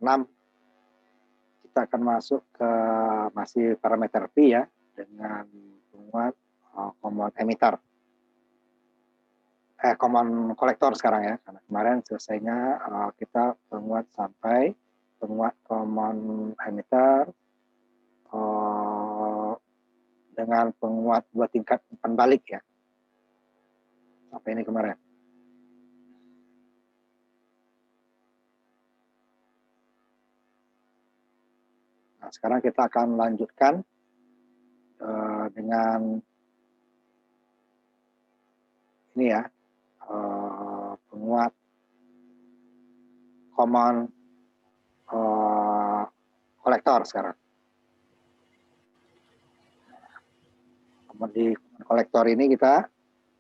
6 kita akan masuk ke masih parameter P ya, dengan penguat common emitter. Common kolektor sekarang ya, karena kemarin selesainya kita penguat sampai penguat common emitter dengan penguat 2 tingkat umpan balik ya. Sampai ini kemarin. Nah, sekarang kita akan lanjutkan dengan ini ya, penguat common kolektor sekarang. Di kolektor ini kita,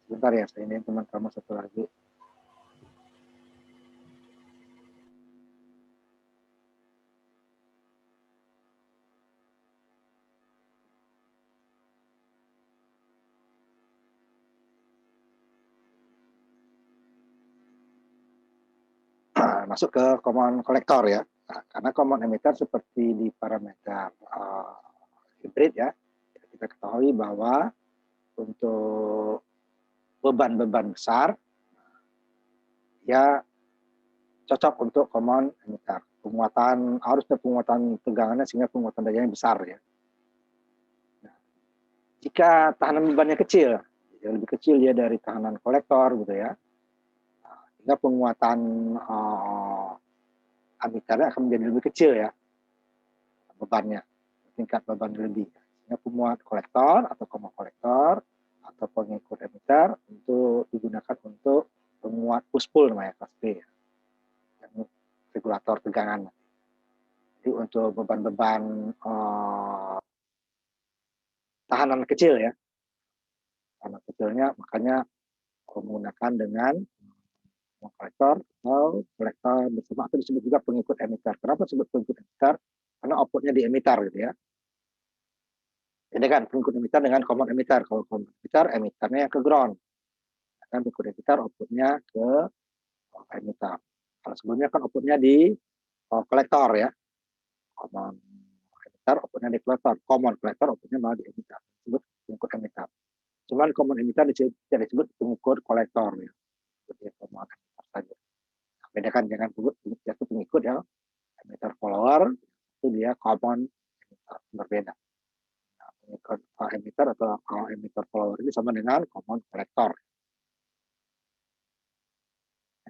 sebentar ya, saya ini teman kamu satu lagi. Masuk ke common kolektor ya. Nah, karena common emitter seperti di parameter hybrid ya, kita ketahui bahwa untuk beban-beban besar ya cocok untuk common emitter. Penguatan harusnya penguatan tegangannya sehingga penguatan dayanya besar ya. Nah, jika tahanan bebannya kecil, ya lebih kecil ya dari tahanan kolektor gitu ya, sehingga penguatan amiternya akan menjadi lebih kecil ya bebannya, tingkat beban lebih. Sehingga penguat kolektor atau common kolektor atau pengikut emitter untuk digunakan untuk penguat push pull namanya kelas B ya. Regulator tegangan. Jadi untuk beban-beban tahanan kecil ya, tahanan kecilnya makanya menggunakan dengan kolektor atau kolektor bersama atau disebut juga pengikut emitter. Kenapa disebut pengikut emitter? Karena outputnya di emitter gitu ya. Ini kan pengikut emitter dengan common emitter. Kalau common emitter, emitternya ke ground. Kan pengikut emitter outputnya ke emitter. Kalau sebelumnya kan outputnya di kolektor ya. Common emitter outputnya di kolektor. Common kolektor outputnya malah di emitter. Disebut pengikut emitter. Cuman common emitter tidak disebut pengikut kolektor ya. Seperti common emitter saja. Bedakan dengan pengikut ya, emitter follower itu dia common emitter, berbeda. Nah, pengikut emitter atau emitter follower ini sama dengan common collector.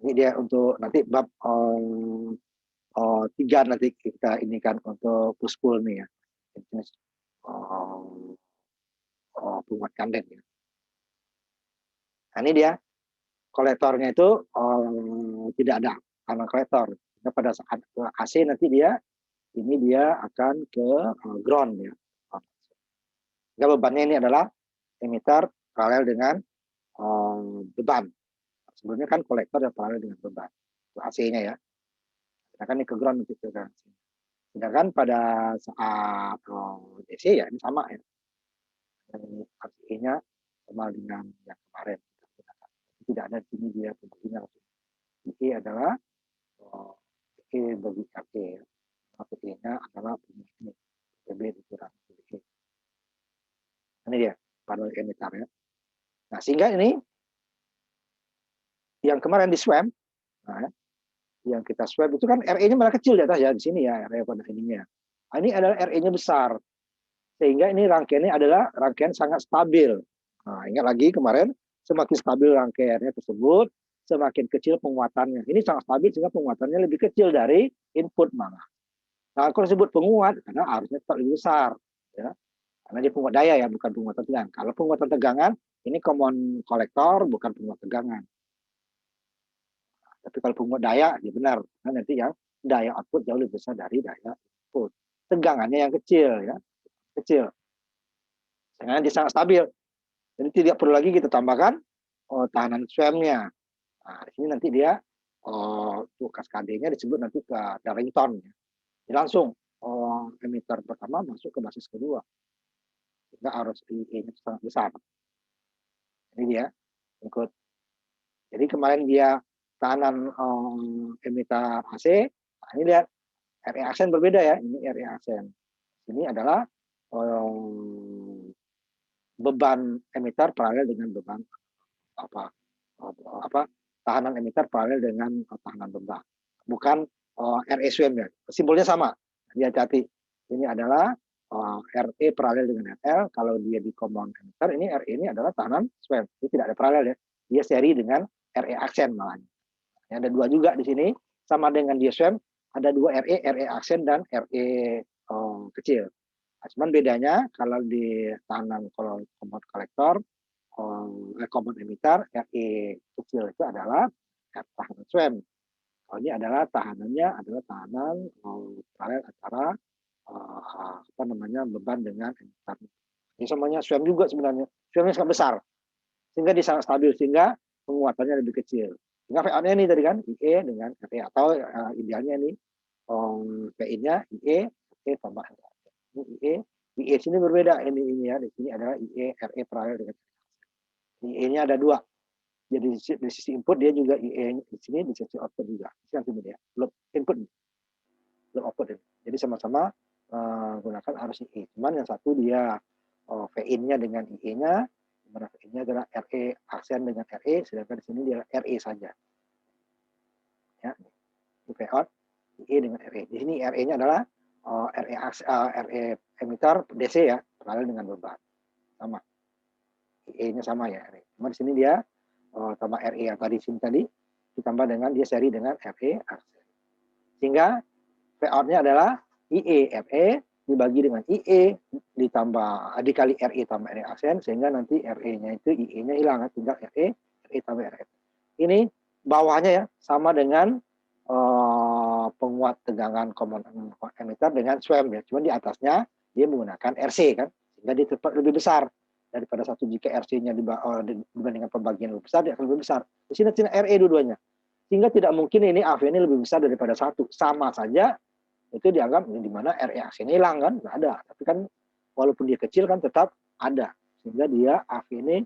Ini dia untuk nanti bab 3 nanti kita ini kan untuk push pull nih ya, jenis penguat kanden ya. Nah, ini dia kolektornya itu tidak ada karena kolektor. Nah, pada saat AC nanti dia akan ke ground ya. Jadi bebannya ini adalah emitter paralel dengan beban. Sebelumnya kan kolektor yang paralel dengan beban. AC-nya ya. Sedangkan ini ke ground nanti ke ground. Sedangkan pada saat DC ya ini sama ya. AC-nya sama dengan yang kemarin. Tidak ada di sini dia pembaginya. DC adalah E bagi KT ya. PT-nya adalah ini. PB dikurangi PB. Ini dia panel emitter ya. Nah, sehingga ini yang kemarin di swab, nah, yang kita swab itu kan RE-nya malah kecil di atas ya, di sini ya, RE pada ininya. Nah, ini adalah RE-nya besar. Sehingga ini rangkaiannya adalah rangkaian sangat stabil. Nah, ingat lagi kemarin, semakin stabil rangkaiannya tersebut, semakin kecil penguatannya. Ini sangat stabil sehingga penguatannya lebih kecil dari input malah. Nah, kalau disebut penguat, karena harusnya tetap lebih besar. Ya. Karena dia penguat daya ya, bukan penguatan tegangan. Kalau penguatan tegangan, ini common kolektor, bukan penguat tegangan. Tapi kalau penguat daya, ya benar. Nah, nanti yang daya output jauh lebih besar dari daya input. Tegangannya yang kecil ya, kecil. Tegangan dia sangat stabil. Jadi tidak perlu lagi kita tambahkan tahanan swam-nya. Nah, di sini nanti dia kaskadenya disebut nanti ke Darlington. Ya. Jadi langsung emitter pertama masuk ke basis kedua. Sehingga arus IE-nya sangat besar. Ini dia ikut. Jadi kemarin dia tahanan emitter AC. Nah, ini lihat RE aksen berbeda ya, ini RE aksen. Ini adalah beban emitter paralel dengan beban apa tahanan emitter paralel dengan tahanan beban. Bukan RE swim ya. Simbolnya sama. Hati-hati. Ini adalah RE paralel dengan RL. Kalau dia di common emitter, ini RE ini adalah tahanan swim. Ini tidak ada paralel ya. Dia seri dengan RE aksen malah. Ada dua juga di sini, sama dengan dia swim. Ada dua RE aksen dan RE kecil. Nah, cuman bedanya kalau di tahanan common collector, common emitter, RE kecil itu adalah tahanan swim. Kalau ini adalah tahanannya adalah tahanan paralel antara beban dengan emitter. Ini semuanya swim juga sebenarnya. Swimnya sangat besar, sehingga dia sangat stabil, sehingga penguatannya lebih kecil. Sehingga VA-nya ini tadi kan IE dengan RE, atau idealnya ini PI-nya IE, RE tambah RE. Ini IE sini berbeda, ini ya, di sini adalah IE RE paralel dengan IE-nya ada dua. Jadi di sisi input dia juga IE di sini, di sisi output juga. Ini nanti ya, belum input, belum output ini. Jadi sama-sama gunakan arus IE. Cuman yang satu dia VIN-nya dengan IE-nya, dimana VIN-nya adalah RE aksen dengan RE, sedangkan di sini dia RE saja. Ya, ini VOUT IE dengan RE. Di sini RE-nya adalah RE emitter DC ya, paralel dengan beban. Sama. IE-nya sama ya. Cuma di sini dia tambah RE yang tadi sini tadi ditambah dengan dia seri dengan RE aksen. Sehingga VOUT-nya adalah IE RE dibagi dengan IE ditambah dikali RE tambah RE aksen, sehingga nanti RE-nya itu IE-nya hilang, tinggal RE tambah RE. Ini bawahnya ya sama dengan penguat tegangan common emitter dengan swam ya. Cuma di atasnya dia menggunakan RC kan, sehingga dia tetap lebih besar daripada satu. Jika RC-nya dibandingkan pembagian lebih besar, dia akan lebih besar. Di sini RE dua-duanya. Sehingga tidak mungkin ini AV ini lebih besar daripada satu. Sama saja itu dianggap di mana RE aksen hilang kan, nggak ada. Tapi kan walaupun dia kecil kan tetap ada. Sehingga dia AV ini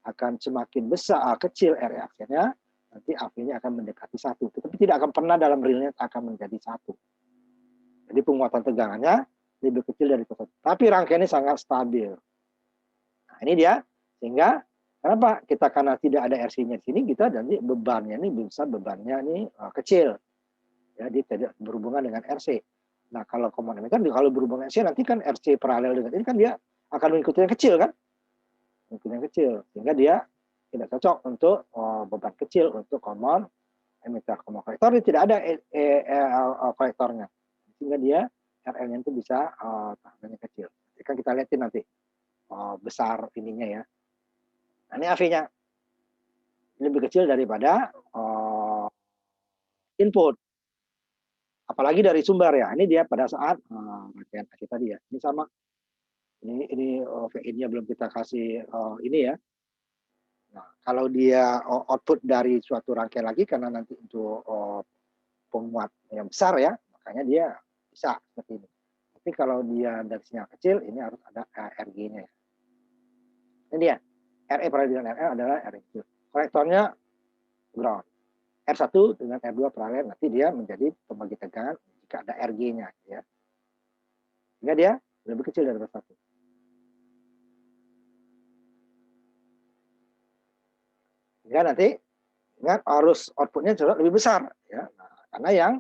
akan semakin besar, kecil RE aksennya, nanti AV-nya akan mendekati satu. Tetapi tidak akan pernah dalam realnya akan menjadi satu. Jadi penguatan tegangannya lebih kecil dari satu. Tapi rangkaiannya sangat stabil. Nah, ini dia. Sehingga kenapa kita, karena tidak ada RC-nya di sini, kita nanti bebannya ini bisa bebannya ini kecil. Ya, dia tidak berhubungan dengan RC. Nah, kalau common emitter kalau berhubungan RC, nanti kan RC paralel dengan ini kan dia akan mengikuti yang kecil kan? Mengikuti yang kecil. Sehingga dia tidak cocok untuk beban kecil untuk common emitter. Common kolektor tidak ada kolektornya, sehingga dia RL-nya itu bisa tahanannya kecil. Jadi kan kita lihatin nanti besar ininya ya. Nah, ini AV-nya lebih kecil daripada input, apalagi dari sumber ya. Ini dia pada saat rangkaian AC tadi ya. Ini sama. Ini VIN-nya belum kita kasih ini ya. Nah, kalau dia output dari suatu rangkaian lagi, karena nanti untuk penguat yang besar ya, makanya dia bisa seperti ini. Tapi kalau dia dari sinyal kecil, ini harus ada RG-nya ya. Ini dia, RE paralel dengan RL adalah RE kecil. Kolektornya ground. R1 dengan R2 paralel, nanti dia menjadi pembagi tegangan jika ada RG-nya ya. Sehingga dia lebih kecil dari R1. Sehingga nanti ingat arus outputnya juga lebih besar ya. Nah, karena yang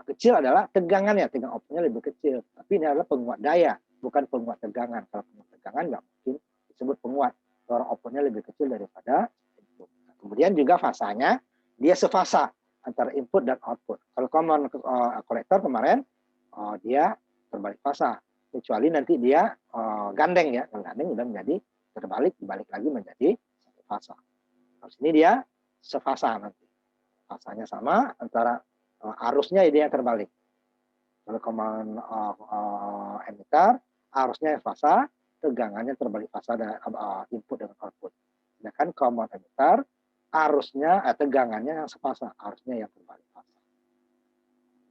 kecil adalah tegangannya, tegangan outputnya lebih kecil. Tapi ini adalah penguat daya, bukan penguat tegangan. Kalau penguat tegangan nggak mungkin disebut penguat. Orang outputnya lebih kecil daripada input. Nah, kemudian juga fasanya dia sefasa antara input dan output. Kalau common kolektor kemarin dia terbalik fasa, kecuali nanti dia gandeng ya. Kalau gandeng udah menjadi terbalik, dibalik lagi menjadi satu fasa. Terus ini dia sefasa nanti. Fasanya sama, antara arusnya ini yang terbalik. Kalau common emitter, arusnya yang fasa, tegangannya terbalik fasa dari input dengan output. Sedangkan common emitter, arusnya, tegangannya yang sefasa, arusnya yang terbalik fasa.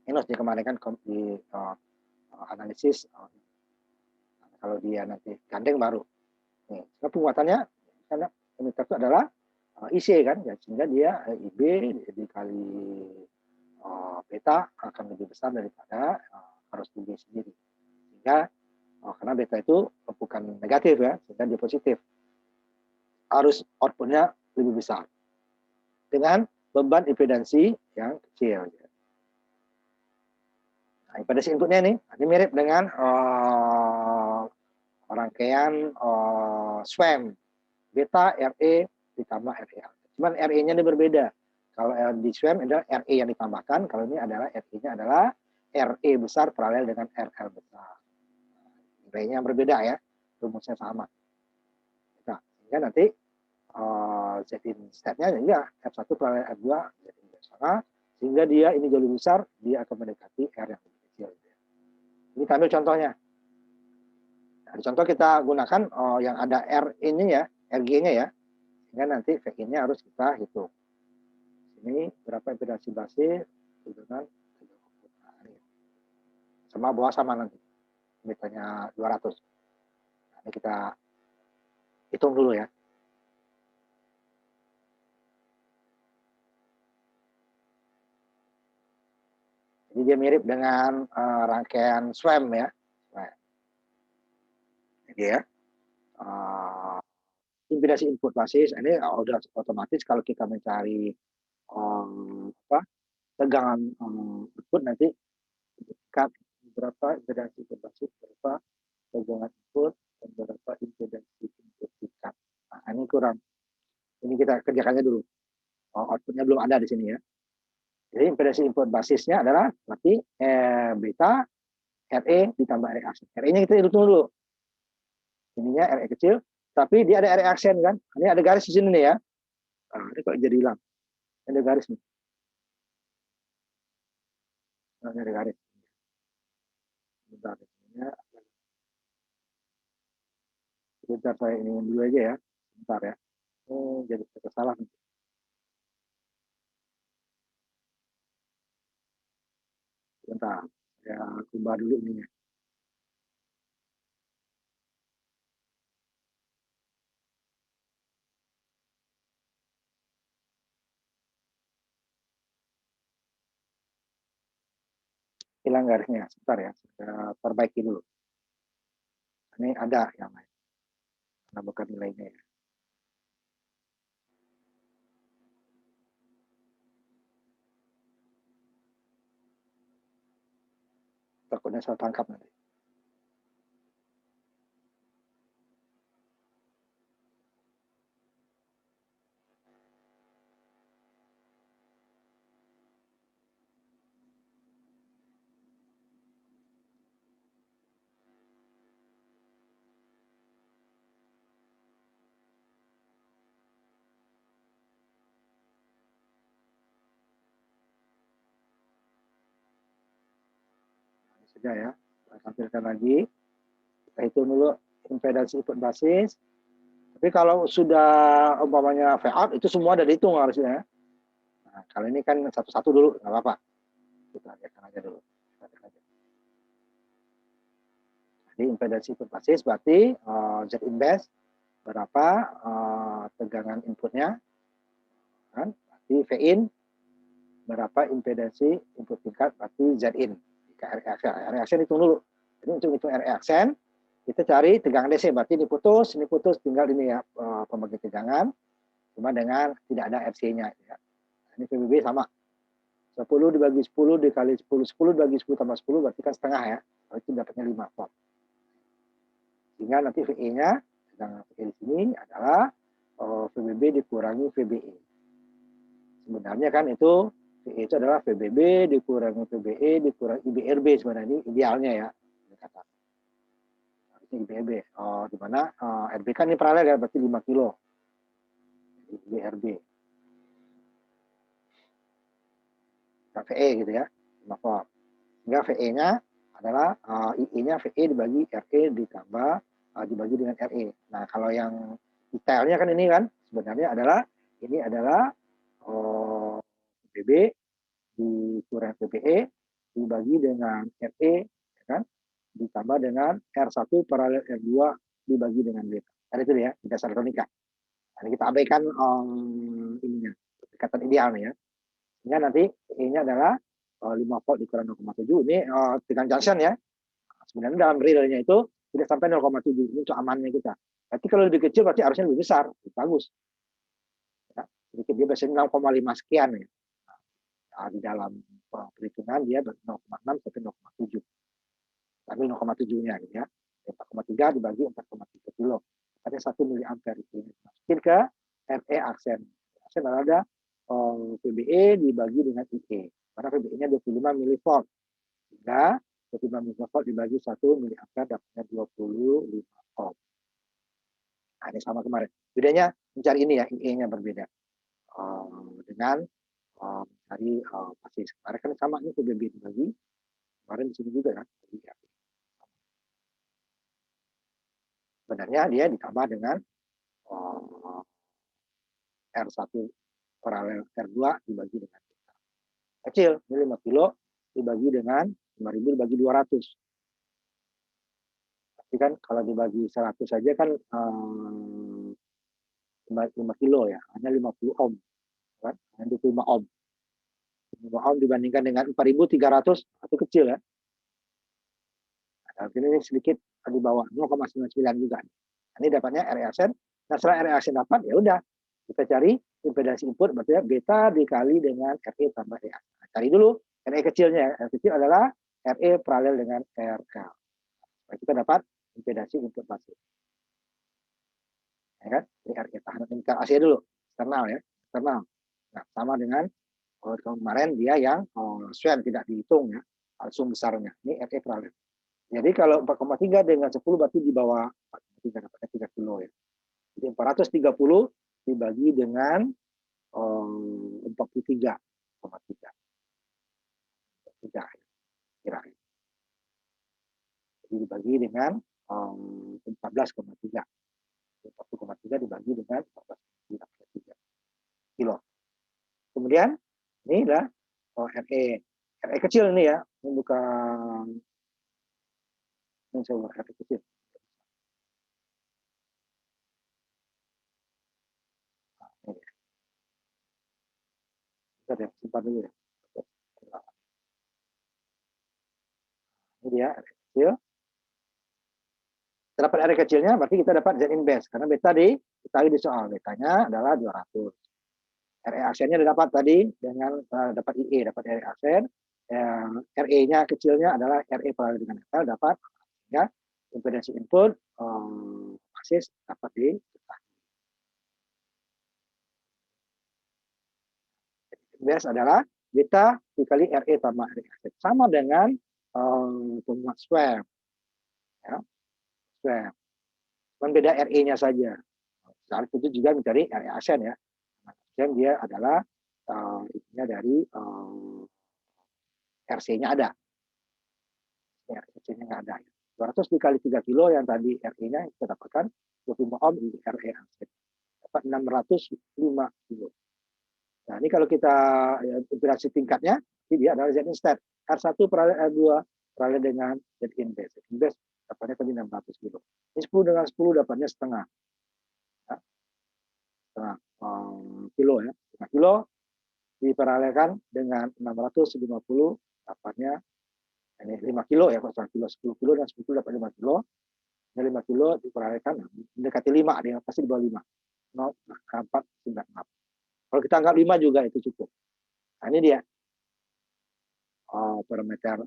Ini harus kemarin kan di analisis. Kalau dia nanti gandeng baru. Nih, penguatannya, karena emitter itu adalah IC kan, ya, sehingga dia IB dikali beta akan lebih besar daripada arus DB sendiri. Sehingga karena beta itu bukan negatif ya, sehingga dia positif. Arus outputnya lebih besar dengan beban impedansi yang kecil. Nah, impedansi inputnya ini mirip dengan rangkaian SWAM beta RE ditambah RE. Cuman RE-nya ini berbeda. Kalau di SWAM adalah RE yang ditambahkan, kalau ini adalah RE-nya adalah RE besar paralel dengan RL besar. Nilainya berbeda ya, rumusnya sama. Nah, sehingga nanti Z-in step-nya ya F1 paralel F2 Z-in sama, sehingga dia ini jauh lebih besar, dia akan mendekati R yang lebih kecil. Ini kami ambil contohnya. Nah, di contoh kita gunakan yang ada R ini ya, RG-nya ya, sehingga nanti V-nya harus kita hitung. Ini berapa impedansi basis dengan sama bawah sama nanti betanya 200. Nah, ini kita hitung dulu ya. Jadi dia mirip dengan rangkaian SWAM ya. Jadi ya impedansi input basis ini udah otomatis kalau kita mencari tegangan input nanti berapa impedansi input basis, berapa tegangan input, dan berapa impedansi input tingkat. Nah, ini kurang. Ini kita kerjakannya dulu. Outputnya belum ada di sini ya. Jadi impedansi input basisnya adalah berarti beta RE ditambah RE aksen. RE-nya kita hitung dulu. Ininya RE kecil, tapi dia ada RE aksen kan. Ini ada garis di sini nih ya. Nah, ini kok jadi hilang. Ada garis nih. Nah, ini ada garis. Bentar. Bentar saya ini dulu aja ya. Bentar ya. Jadi salah nih. Bentar. Ya, ubah dulu ininya. Hilang garisnya. Sebentar ya. Saya perbaiki dulu. Ini ada yang lain. Karena bukan nilainya ya. Takutnya saya tangkap nanti. Saja ya. Saya tampilkan lagi. Kita hitung dulu impedansi input basis. Tapi kalau sudah umpamanya V-out itu semua ada dihitung harusnya. Nah, kalau ini kan satu-satu dulu, nggak apa-apa. Kita lihatkan aja dulu. Jadi impedansi input basis berarti Z-in base berapa tegangan inputnya, kan? Berarti V-in berapa impedansi input tingkat, berarti Z-in. RE aksen hitung dulu. Jadi untuk hitung RE aksen, kita cari tegangan DC, berarti ini putus, tinggal ini ya pembagi tegangan, cuma dengan tidak ada FC-nya. Ya. Ini PBB sama. 10 dibagi 10 dikali 10, 10 dibagi 10 tambah 10 berarti kan setengah ya. Itu dapatnya 5 volt. Sehingga nanti VE-nya, tegangan VE di sini adalah VBB dikurangi VBE. Sebenarnya kan itu VE itu adalah VBB dikurangi VBE dikurangi IBRB sebenarnya, ini idealnya ya. Ini IBRB. Di mana RB kan ini paralel ya, berarti 5 kilo. IBRB. VE gitu ya, 5 volt. Sehingga VE-nya adalah IE-nya VE dibagi RE ditambah dibagi dengan RE. Nah, kalau yang detailnya kan ini kan sebenarnya adalah ini adalah VB dikurang VBE dibagi dengan RE ya kan, ditambah dengan R1 paralel R2 dibagi dengan beta. Ada itu ya, di dasar elektronika. Nah, kita abaikan ininya, dekatan ideal nih ya. Sehingga nanti E-nya adalah 5 volt dikurangi 0,7 ini dengan junction ya. Sebenarnya dalam realnya itu tidak sampai 0,7, ini untuk amannya kita. Tapi kalau lebih kecil berarti harusnya lebih besar, bagus. Ya, sedikit dia biasanya 0,5 sekian ya. Nah, di dalam perhitungan dia 0,6 sampai 0,7. Tapi 0,7-nya gitu ya. 4,3 dibagi 4,3 kilo. Ada 1 miliampere itu. Masukin ke RE aksen. Aksen ada VBE dibagi dengan IE. Karena VBE-nya 25 milivolt. Sehingga 25 milivolt dibagi 1 miliampere dapatnya 25 ohm. Nah, ini sama kemarin. Bedanya mencari ini ya, IE-nya berbeda. Dengan mencari basis. Kemarin kan sama ini VBB dibagi. Kemarin di sini juga kan. Sebenarnya dia ditambah dengan R1 paralel R2 dibagi dengan kecil, ini 5 kilo dibagi dengan 5.000 dibagi 200. Tapi kan kalau dibagi 100 saja kan 5 kilo ya, hanya 50 ohm. Kan? Hanya 25 ohm. 25 ohm dibandingkan dengan 4.300 itu kecil ya. Nah, ini sedikit di bawah 0,99 juga. Ini dapatnya RE aksen. Nah, setelah RE aksen dapat, ya udah kita cari impedansi input, berarti beta dikali dengan RE tambah RE. Nah, cari dulu RE kecilnya. RE kecil adalah RE paralel dengan RL. Nah, kita dapat impedansi input basis. Ya kan? Ini RE tahanan ini AC dulu, eksternal ya, eksternal. Nah, sama dengan kemarin dia yang SWAN tidak dihitung ya, langsung besarnya. Ini RE paralel. Jadi kalau 4,3 dengan 10 berarti di bawah 4,3 dapatnya 3 kilo ya. Jadi 430 dibagi dengan 43,3. 3 kira. Jadi dibagi dengan 14,3. 1,3 dibagi dengan 14,3 kilo. Kemudian ini adalah RE kecil ini ya, ini bukan ini saya RE kecil. Kita ya, simpan dulu ya. Ini dia RE kecil. Kita dapat RE kecilnya, berarti kita dapat Z inverse. Karena beta dikali di soal. Betanya adalah 200. RE aksennya didapat tadi dengan dapat IE, dapat RE aksen. RE-nya kecilnya adalah RE paralel dengan FL, dapat ya, impedansi input basis dapat di inverse adalah beta dikali RE tambah RE aksen. Sama dengan penguat swab. Ya, swab. Cuman beda RE-nya saja. Saat itu juga mencari RE aksen ya. Dan dia adalah ininya dari RC-nya ada. RC-nya nggak ada. 200 dikali 3 kilo yang tadi RE-nya kita dapatkan 25 ohm RE aksen. Dapat 605 kilo. Nah, ini kalau kita impedansi tingkatnya, dia adalah Z instead. R1 paralel R2 paralel dengan Z inverse. Z inverse dapatnya tadi 600 kilo. Ini 10 dengan 10 dapatnya setengah. Ya. Setengah kilo ya. Setengah kilo diparalelkan dengan 650 dapatnya ini 5 kilo ya, kalau 1 kilo 10 kilo dan 10 kilo dapat 5 kilo. Ini 5 kilo diparalelkan mendekati 5, dia pasti di bawah 5. 0,496. Kalau kita anggap 5 juga itu cukup. Nah, ini dia parameter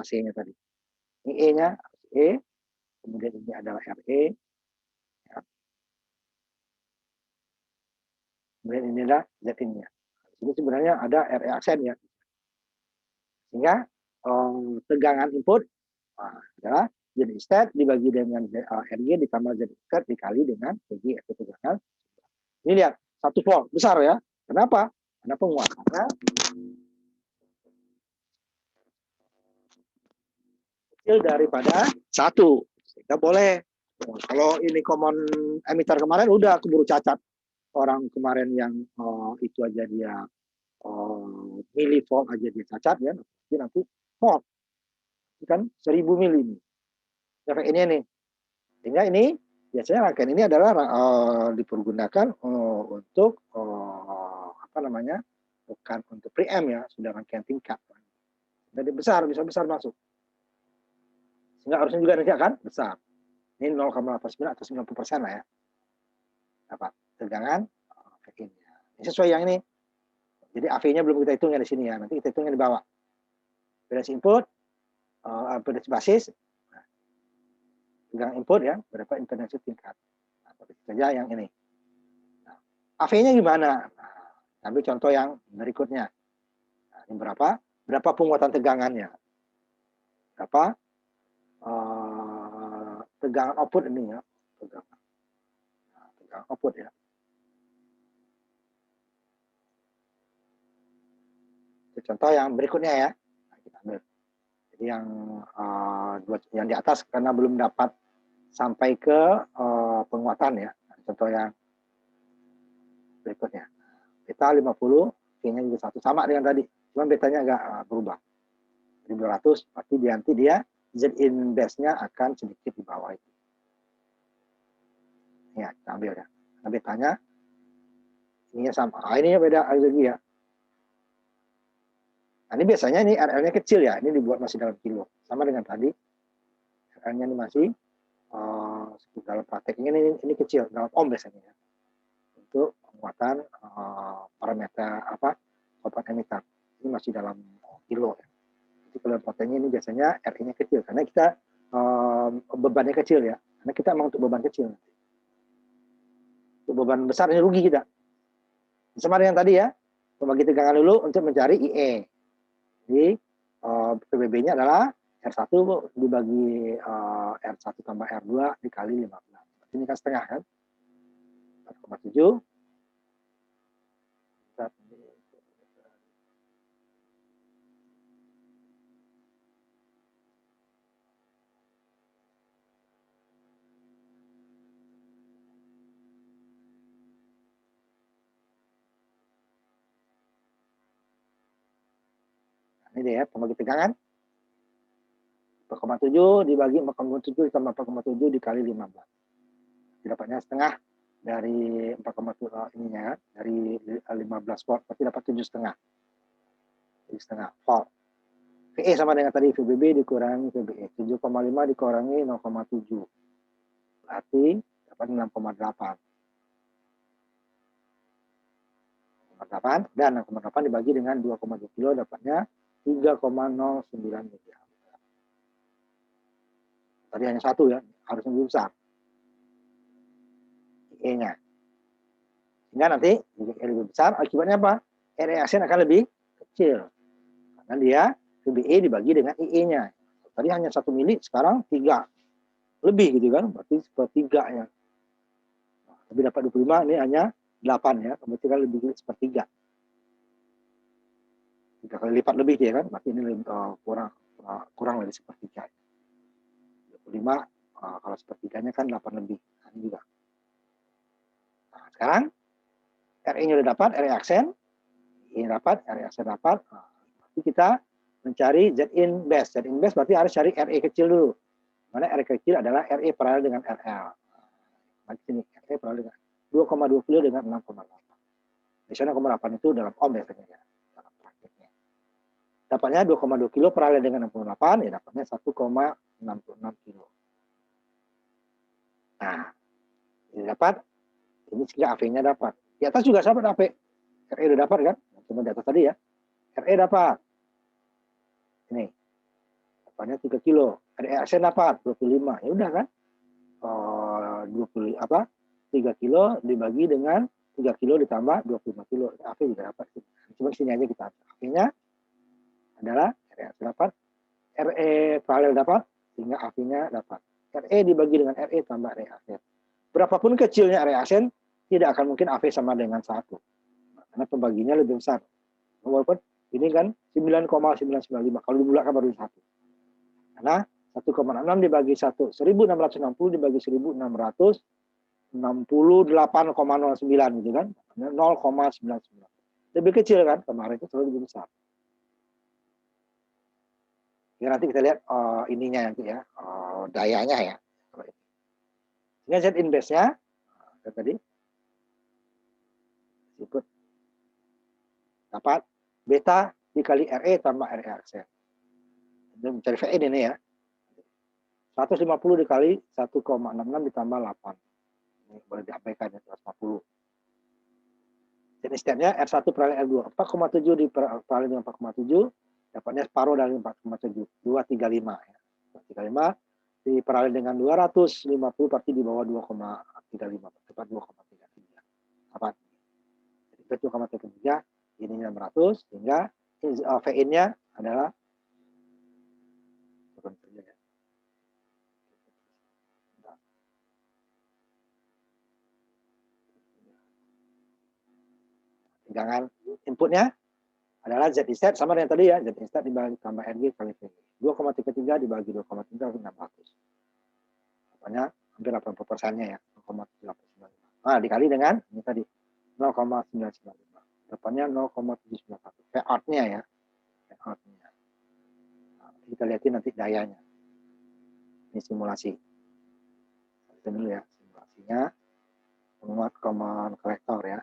AC-nya tadi. Ini E-nya, E, kemudian ini adalah RE, ya. Kemudian ini adalah Z-nya. Ini sebenarnya ada RE aksen ya. Sehingga tegangan input adalah Z instead dibagi dengan RG ditambah Z instead dikali dengan PG atau tegangan. Ini lihat, 1 volt, besar ya. Kenapa? Karena penguatannya kecil daripada 1. Sehingga boleh. Kalau ini common emitter kemarin udah keburu cacat. Orang kemarin yang itu aja dia milivolt aja dia cacat ya. Nanti volt. Kan 1000 mili. Efek ini nih. Sehingga ini biasanya rangkaian ini adalah dipergunakan untuk apa namanya, bukan untuk preamp ya, sudah rangkaian tingkat. Jadi besar, bisa besar masuk. Sehingga harusnya juga nanti akan besar. Ini 0,89 atau 90% lah ya. Dapat tegangan VI-nya. Ini sesuai yang ini. Jadi AV-nya belum kita hitung ya di sini ya. Nanti kita hitungnya di bawah. Impedance input, impedance basis, tegangan input ya, berapa impedance tingkat. Nah, saja yang ini. Nah, AV-nya gimana? Nah, ambil contoh yang berikutnya. Nah, ini berapa penguatan tegangannya? Berapa tegangan output ini ya? Tegangan output ya. Contoh yang berikutnya ya, nah, kita ambil. Jadi yang di atas karena belum dapat sampai ke penguatan ya. Nah, contoh yang berikutnya. Beta 50, V-nya juga 1 sama dengan tadi, cuma betanya agak berubah. Jadi 200, berarti nanti dia Z-in base-nya akan sedikit di bawah itu. Ya, kita ambil ya. Nah, betanya ini sama. Ini beda lagi ya. Nah, ini biasanya ini RL-nya kecil ya, ini dibuat masih dalam kilo. Sama dengan tadi, RL-nya ini masih dalam praktek ini kecil, dalam ohm biasanya ya. Untuk penguatan parameter output emitter. Ini masih dalam kilo ya. Jadi kalau proteinnya ini biasanya RI-nya kecil, karena kita bebannya kecil ya. Karena kita emang untuk beban kecil. Untuk beban besar ini rugi kita. Sama dengan tadi ya, membagi tegangan dulu untuk mencari IE. Jadi PBB-nya adalah R1 dibagi R1 tambah R2 dikali 15. Ini kan setengah kan? 4,7. Ini dia pembagi tegangan. 4,7 dibagi 4,7 ditambah 4,7 dikali 15. Dapatnya setengah dari 4,7 ininya dari 15 volt, berarti dapat 7,5. 7,5 volt. VE sama dengan tadi, VBB dikurangi VBE. 7,5 dikurangi 0,7. Berarti dapat 6,8. 6,8 dan 6,8 dibagi dengan 2,2 kilo dapatnya 3,09 mA. Tadi hanya 1 ya, harusnya lebih besar. E-nya. Sehingga nanti E lebih besar, akibatnya apa? RE-Asen akan lebih kecil. Karena dia VBE dibagi dengan IE-nya. Tadi hanya 1 mili, sekarang 3. Lebih gitu kan, berarti sepertiganya. Nah, tapi dapat 25, ini hanya 8 ya, berarti kan lebih sepertiga. 3 kali lipat lebih ya kan, berarti ini lebih, kurang dari sepertiga. 25, kalau sepertiganya kan 8 lebih. Nah, ini juga. Nah, sekarang RE-nya udah dapat, RE aksen, ini dapat, RE aksen dapat. Nah, berarti kita mencari Z-in base. Z-in base berarti harus cari RE kecil dulu. Mana RE kecil adalah RE paralel dengan RL. Nah, sini RE paralel dengan 2,2 kilo dengan 6,8. Biasanya 6,8 itu dalam ohm biasanya ya. Dalam prakteknya. Dapatnya 2,2 kilo paralel dengan 68, ya dapatnya 1,66 kilo. Nah, ini dapat, ini sehingga AV-nya dapat. Di atas juga dapat AV. RE udah dapat kan? Cuma di atas tadi ya. RE dapat. Ini. Dapatnya 3 kilo. RE aksen dapat 25. Ya udah kan? 3 kilo dibagi dengan 3 kilo ditambah 25 kilo. AV juga dapat. Cuma sini aja kita. AV-nya adalah RE aksen dapat. RE paralel dapat. Sehingga AV-nya dapat. RE dibagi dengan RE tambah RE aksen. Berapapun kecilnya RE aksen, tidak akan mungkin AV sama dengan 1. Karena pembaginya lebih besar. Walaupun ini kan 9,995. Kalau dibulatkan baru 1. Karena 1,6 dibagi 1. 1660 dibagi 1668,09 gitu kan. 0,99. Lebih kecil kan, kemarin itu selalu lebih besar. Ya, nanti kita lihat ininya nanti ya, dayanya ya. Ini Z-in base-nya tadi ikut dapat beta dikali RE tambah RE aksen. mencari VN ini ya. 150 dikali 1,66 ditambah 8. Ini boleh diabaikan ya, 150. Jadi stepnya R1 peralihan R2. 4,7 diperalihan dengan 4,7, dapatnya separuh dari 4,7. 235 ya. 235 diperalihan dengan 250 berarti di bawah 2,35. Tepat 2,33. Apa? Jadi 2,33 ini 600 sehingga VN-nya adalah jangan inputnya adalah Z instead sama dengan tadi ya, Z instead dibagi tambah RG kali VG. 2,33 dibagi 2,3 600. Apanya hampir 80%-nya ya, 0,895. Nah, dikali dengan ini tadi 0,995. Depannya 0,791. Payout-nya ya. Payout-nya. Nah, kita lihatin nanti dayanya. Ini simulasi. Kita dulu ya, simulasinya. Penguat common collector ya.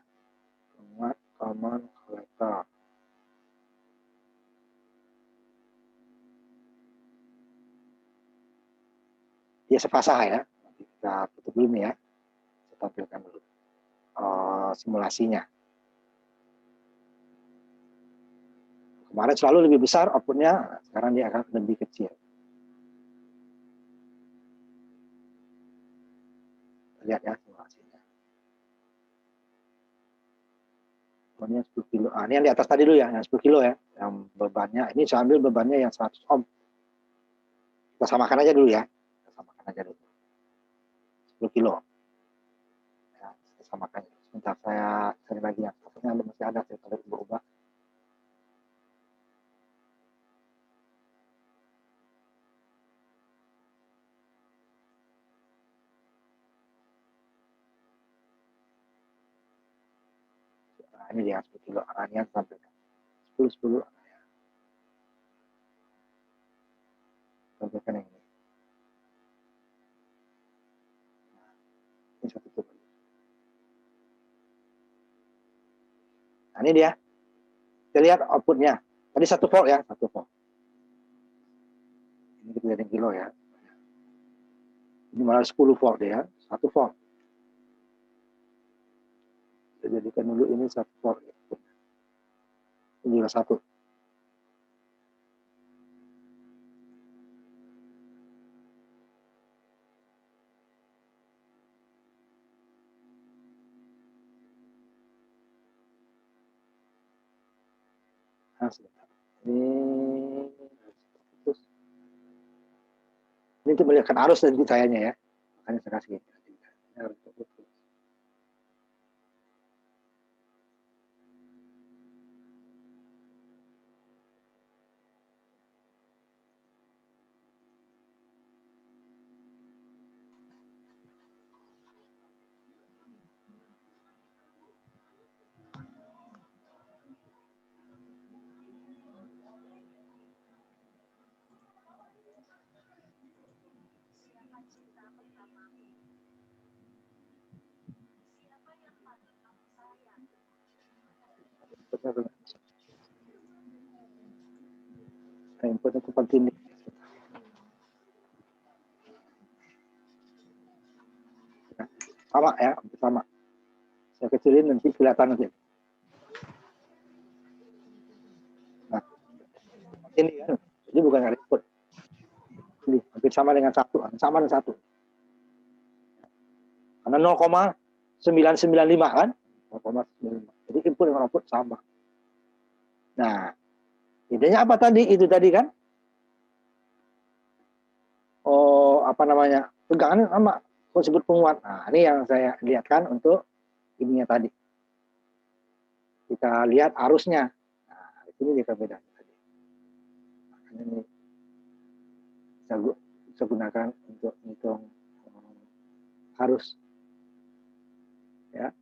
Penguat common collector. Dia sepasah ya. Nanti kita tutup dulu nih ya. Saya tampilkan dulu simulasinya. Kemarin selalu lebih besar outputnya, sekarang dia akan lebih kecil. Lihat ya simulasinya. Bebannya 10 kilo. Ini yang di atas tadi dulu ya, yang 10 kilo ya. Yang bebannya, ini saya ambil bebannya yang 100 ohm. Kita samakan aja dulu ya. Kita samakan aja dulu. 10 kilo. Ya, saya samakan. Sebentar saya cari lagi yang satunya masih ada, saya kalau berubah. Nah, ini dia 10 kilo. Arahnya sampaikan. 10 arahnya. Sampaikan yang ini. Nah, ini satu tutup. Nah, ini dia. Kita lihat outputnya. Tadi 1 volt ya, 1 volt. Ini kita lihat yang kilo ya. Ini malah 10 volt ya, 1 volt. Kita jadikan dulu ini 1 volt. Ini juga 1. Nah, sebentar. Ini untuk melihatkan arus dan cahayanya ya. Makanya saya kasih. Inputnya itu penting. Sama ya, sama. Saya kecilin nanti kelihatan nanti. Nah, ini ya, ini bukan input. Ini hampir sama dengan 1, sama dengan 1. Karena 0,995 kan? 0,95. Jadi input dengan output sama. Nah, idenya apa tadi? Itu tadi kan? Oh, apa namanya? Tegangan sama disebut penguat. Nah, ini yang saya lihatkan untuk ininya tadi. Kita lihat arusnya. Nah, ini kita beda tadi. Makanya ini bisa gunakan untuk hitung arus. Ya.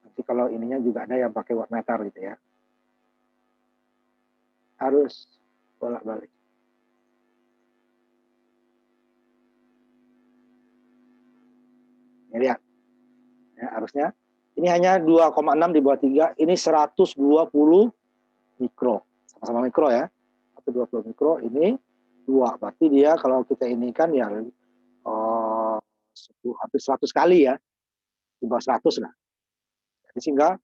Nanti kalau ininya juga ada yang pakai wattmeter gitu ya. Arus bolak-balik. Ini lihat. Ya, arusnya. Ini hanya 2,6 di bawah 3. Ini 120 mikro, sama-sama mikro ya, 120 mikro ini 2, berarti dia kalau kita ini kan ya hampir 100 kali ya, di bawah 100 lah. Jadi sehingga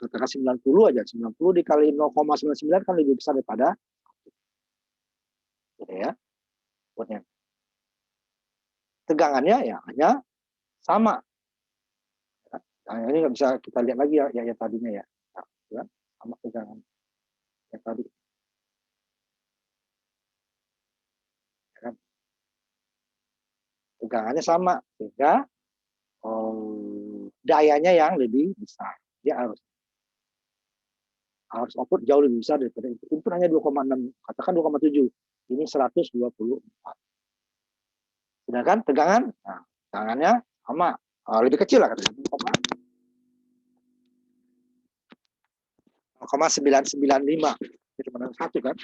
katakan 90 aja, 90 dikali 0,99 kan lebih besar daripada gitu ya. Outputnya. Tegangannya ya hanya sama. Nah, ini nggak bisa kita lihat lagi ya, yang tadinya ya. Nah, ya, sama tegangan yang tadi. Ya kan? Tegangannya sama, sehingga dayanya yang lebih besar. Dia harus output jauh lebih besar daripada input. Input hanya 2,6, katakan 2,7. Ini 124. Sedangkan tegangan, nah, tegangannya sama, lebih kecil lah, 0,995. Itu cuma satu kan.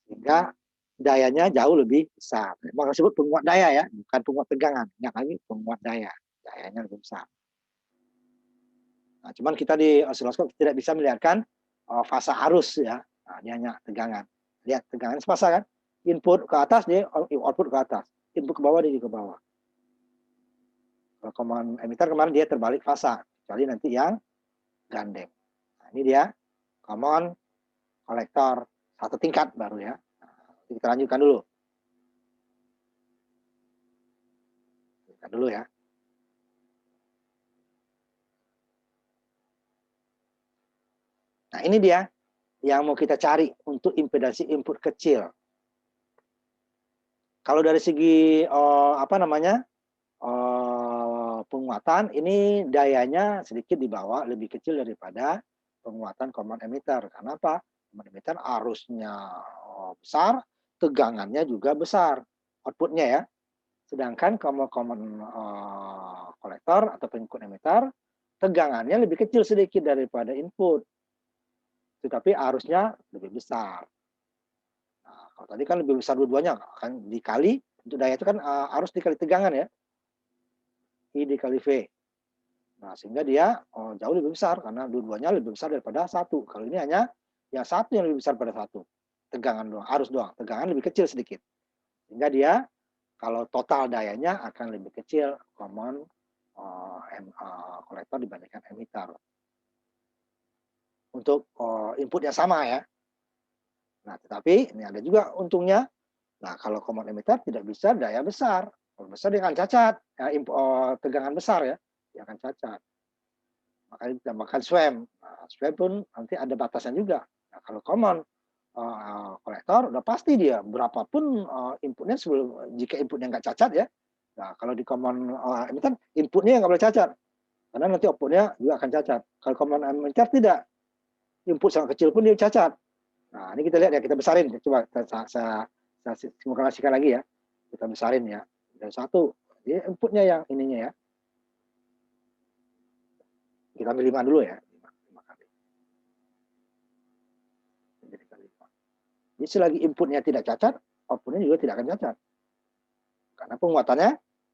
Sehingga dayanya jauh lebih besar. Maka disebut penguat daya ya, bukan penguat tegangan. Ingat lagi, penguat daya. Dayanya lebih besar. Nah, cuman kita di osiloskop tidak bisa melihatkan fasa arus ya. Nah, dia hanya tegangan. Lihat tegangan sepasa kan. Input ke atas, dia output ke atas. Input ke bawah, dia ke bawah. Kalau common emitter kemarin dia terbalik fasa. Kecuali nanti yang gandeng. Nah, ini dia common kolektor satu tingkat baru ya. Nah, kita lanjutkan dulu. Lanjutkan dulu ya. Nah, ini dia yang mau kita cari untuk impedansi input kecil. Kalau dari segi penguatan, ini dayanya sedikit di bawah, lebih kecil daripada penguatan common emitter. Karena apa? Common emitter arusnya besar, tegangannya juga besar, outputnya ya. Sedangkan common kolektor atau input emitter, tegangannya lebih kecil sedikit daripada input, tetapi arusnya lebih besar. Nah, kalau tadi kan lebih besar dua-duanya, kan dikali, untuk daya itu kan arus dikali tegangan ya, I dikali V. Nah, sehingga dia jauh lebih besar, karena dua-duanya lebih besar daripada satu. Kalau ini hanya yang satu yang lebih besar pada satu. Tegangan doang, arus doang. Tegangan lebih kecil sedikit. Sehingga dia, kalau total dayanya akan lebih kecil common kolektor dibandingkan emitter. Untuk input yang sama ya. Nah, tetapi ini ada juga untungnya. Nah, kalau common emitter tidak bisa daya besar. Kalau besar dia akan cacat. Ya, tegangan besar ya, dia akan cacat. Makanya ditambahkan swam. Nah, swam pun nanti ada batasan juga. Nah, kalau common kolektor udah pasti dia berapapun inputnya sebelum, jika inputnya nggak cacat ya. Nah, kalau di common emitter inputnya nggak boleh cacat, karena nanti outputnya juga akan cacat. Kalau common emitter tidak, input sangat kecil pun dia cacat. Nah, ini kita lihat ya, kita besarin. Coba saya simulasikan lagi ya. Kita besarin ya. Dan satu, dia inputnya yang ininya ya. Kita ambil 5 dulu ya. 5 kali. Jadi selagi inputnya tidak cacat, outputnya juga tidak akan cacat. Karena penguatannya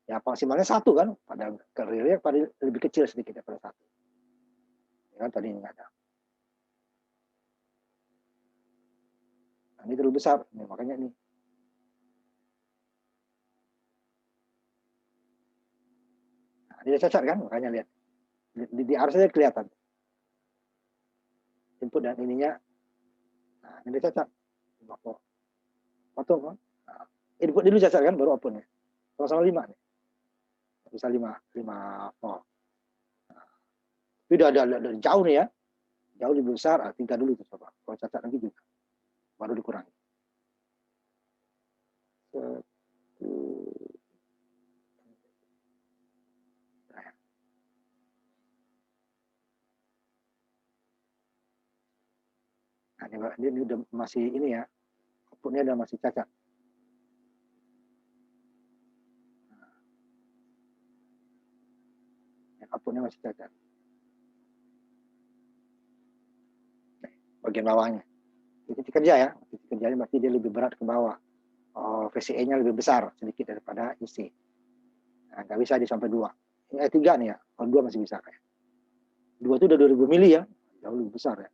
ya maksimalnya 1 kan. Pada realnya lebih kecil sedikit daripada 1. Ya, tadi ini ada. Nah, ini terlalu besar. Ini, makanya ini. Nah, dia cacat kan, makanya lihat. Di arus saja kelihatan. Input dan ininya. Nah, ini dia cacat. Potong kan. Nah, input dulu cacat kan, baru outputnya. Sama-sama 5 nih. Bisa 5 volt. Nah, tapi udah jauh nih ya. Jauh lebih besar, tingkat dulu itu coba. Kalau cacat lagi juga. Baru dikurangi. Nah, ini udah masih ini ya, outputnya udah masih cacat. Outputnya masih cacat. Bagian bawahnya. Titik kerja ya, titik kerjanya berarti dia lebih berat ke bawah. VCE-nya lebih besar sedikit daripada IC. Nah, nggak bisa di sampai 2. Ini 3 nih ya. Kalau 2 masih bisa kayak. 2 itu udah 2000 mili ya. Jauh lebih besar ya.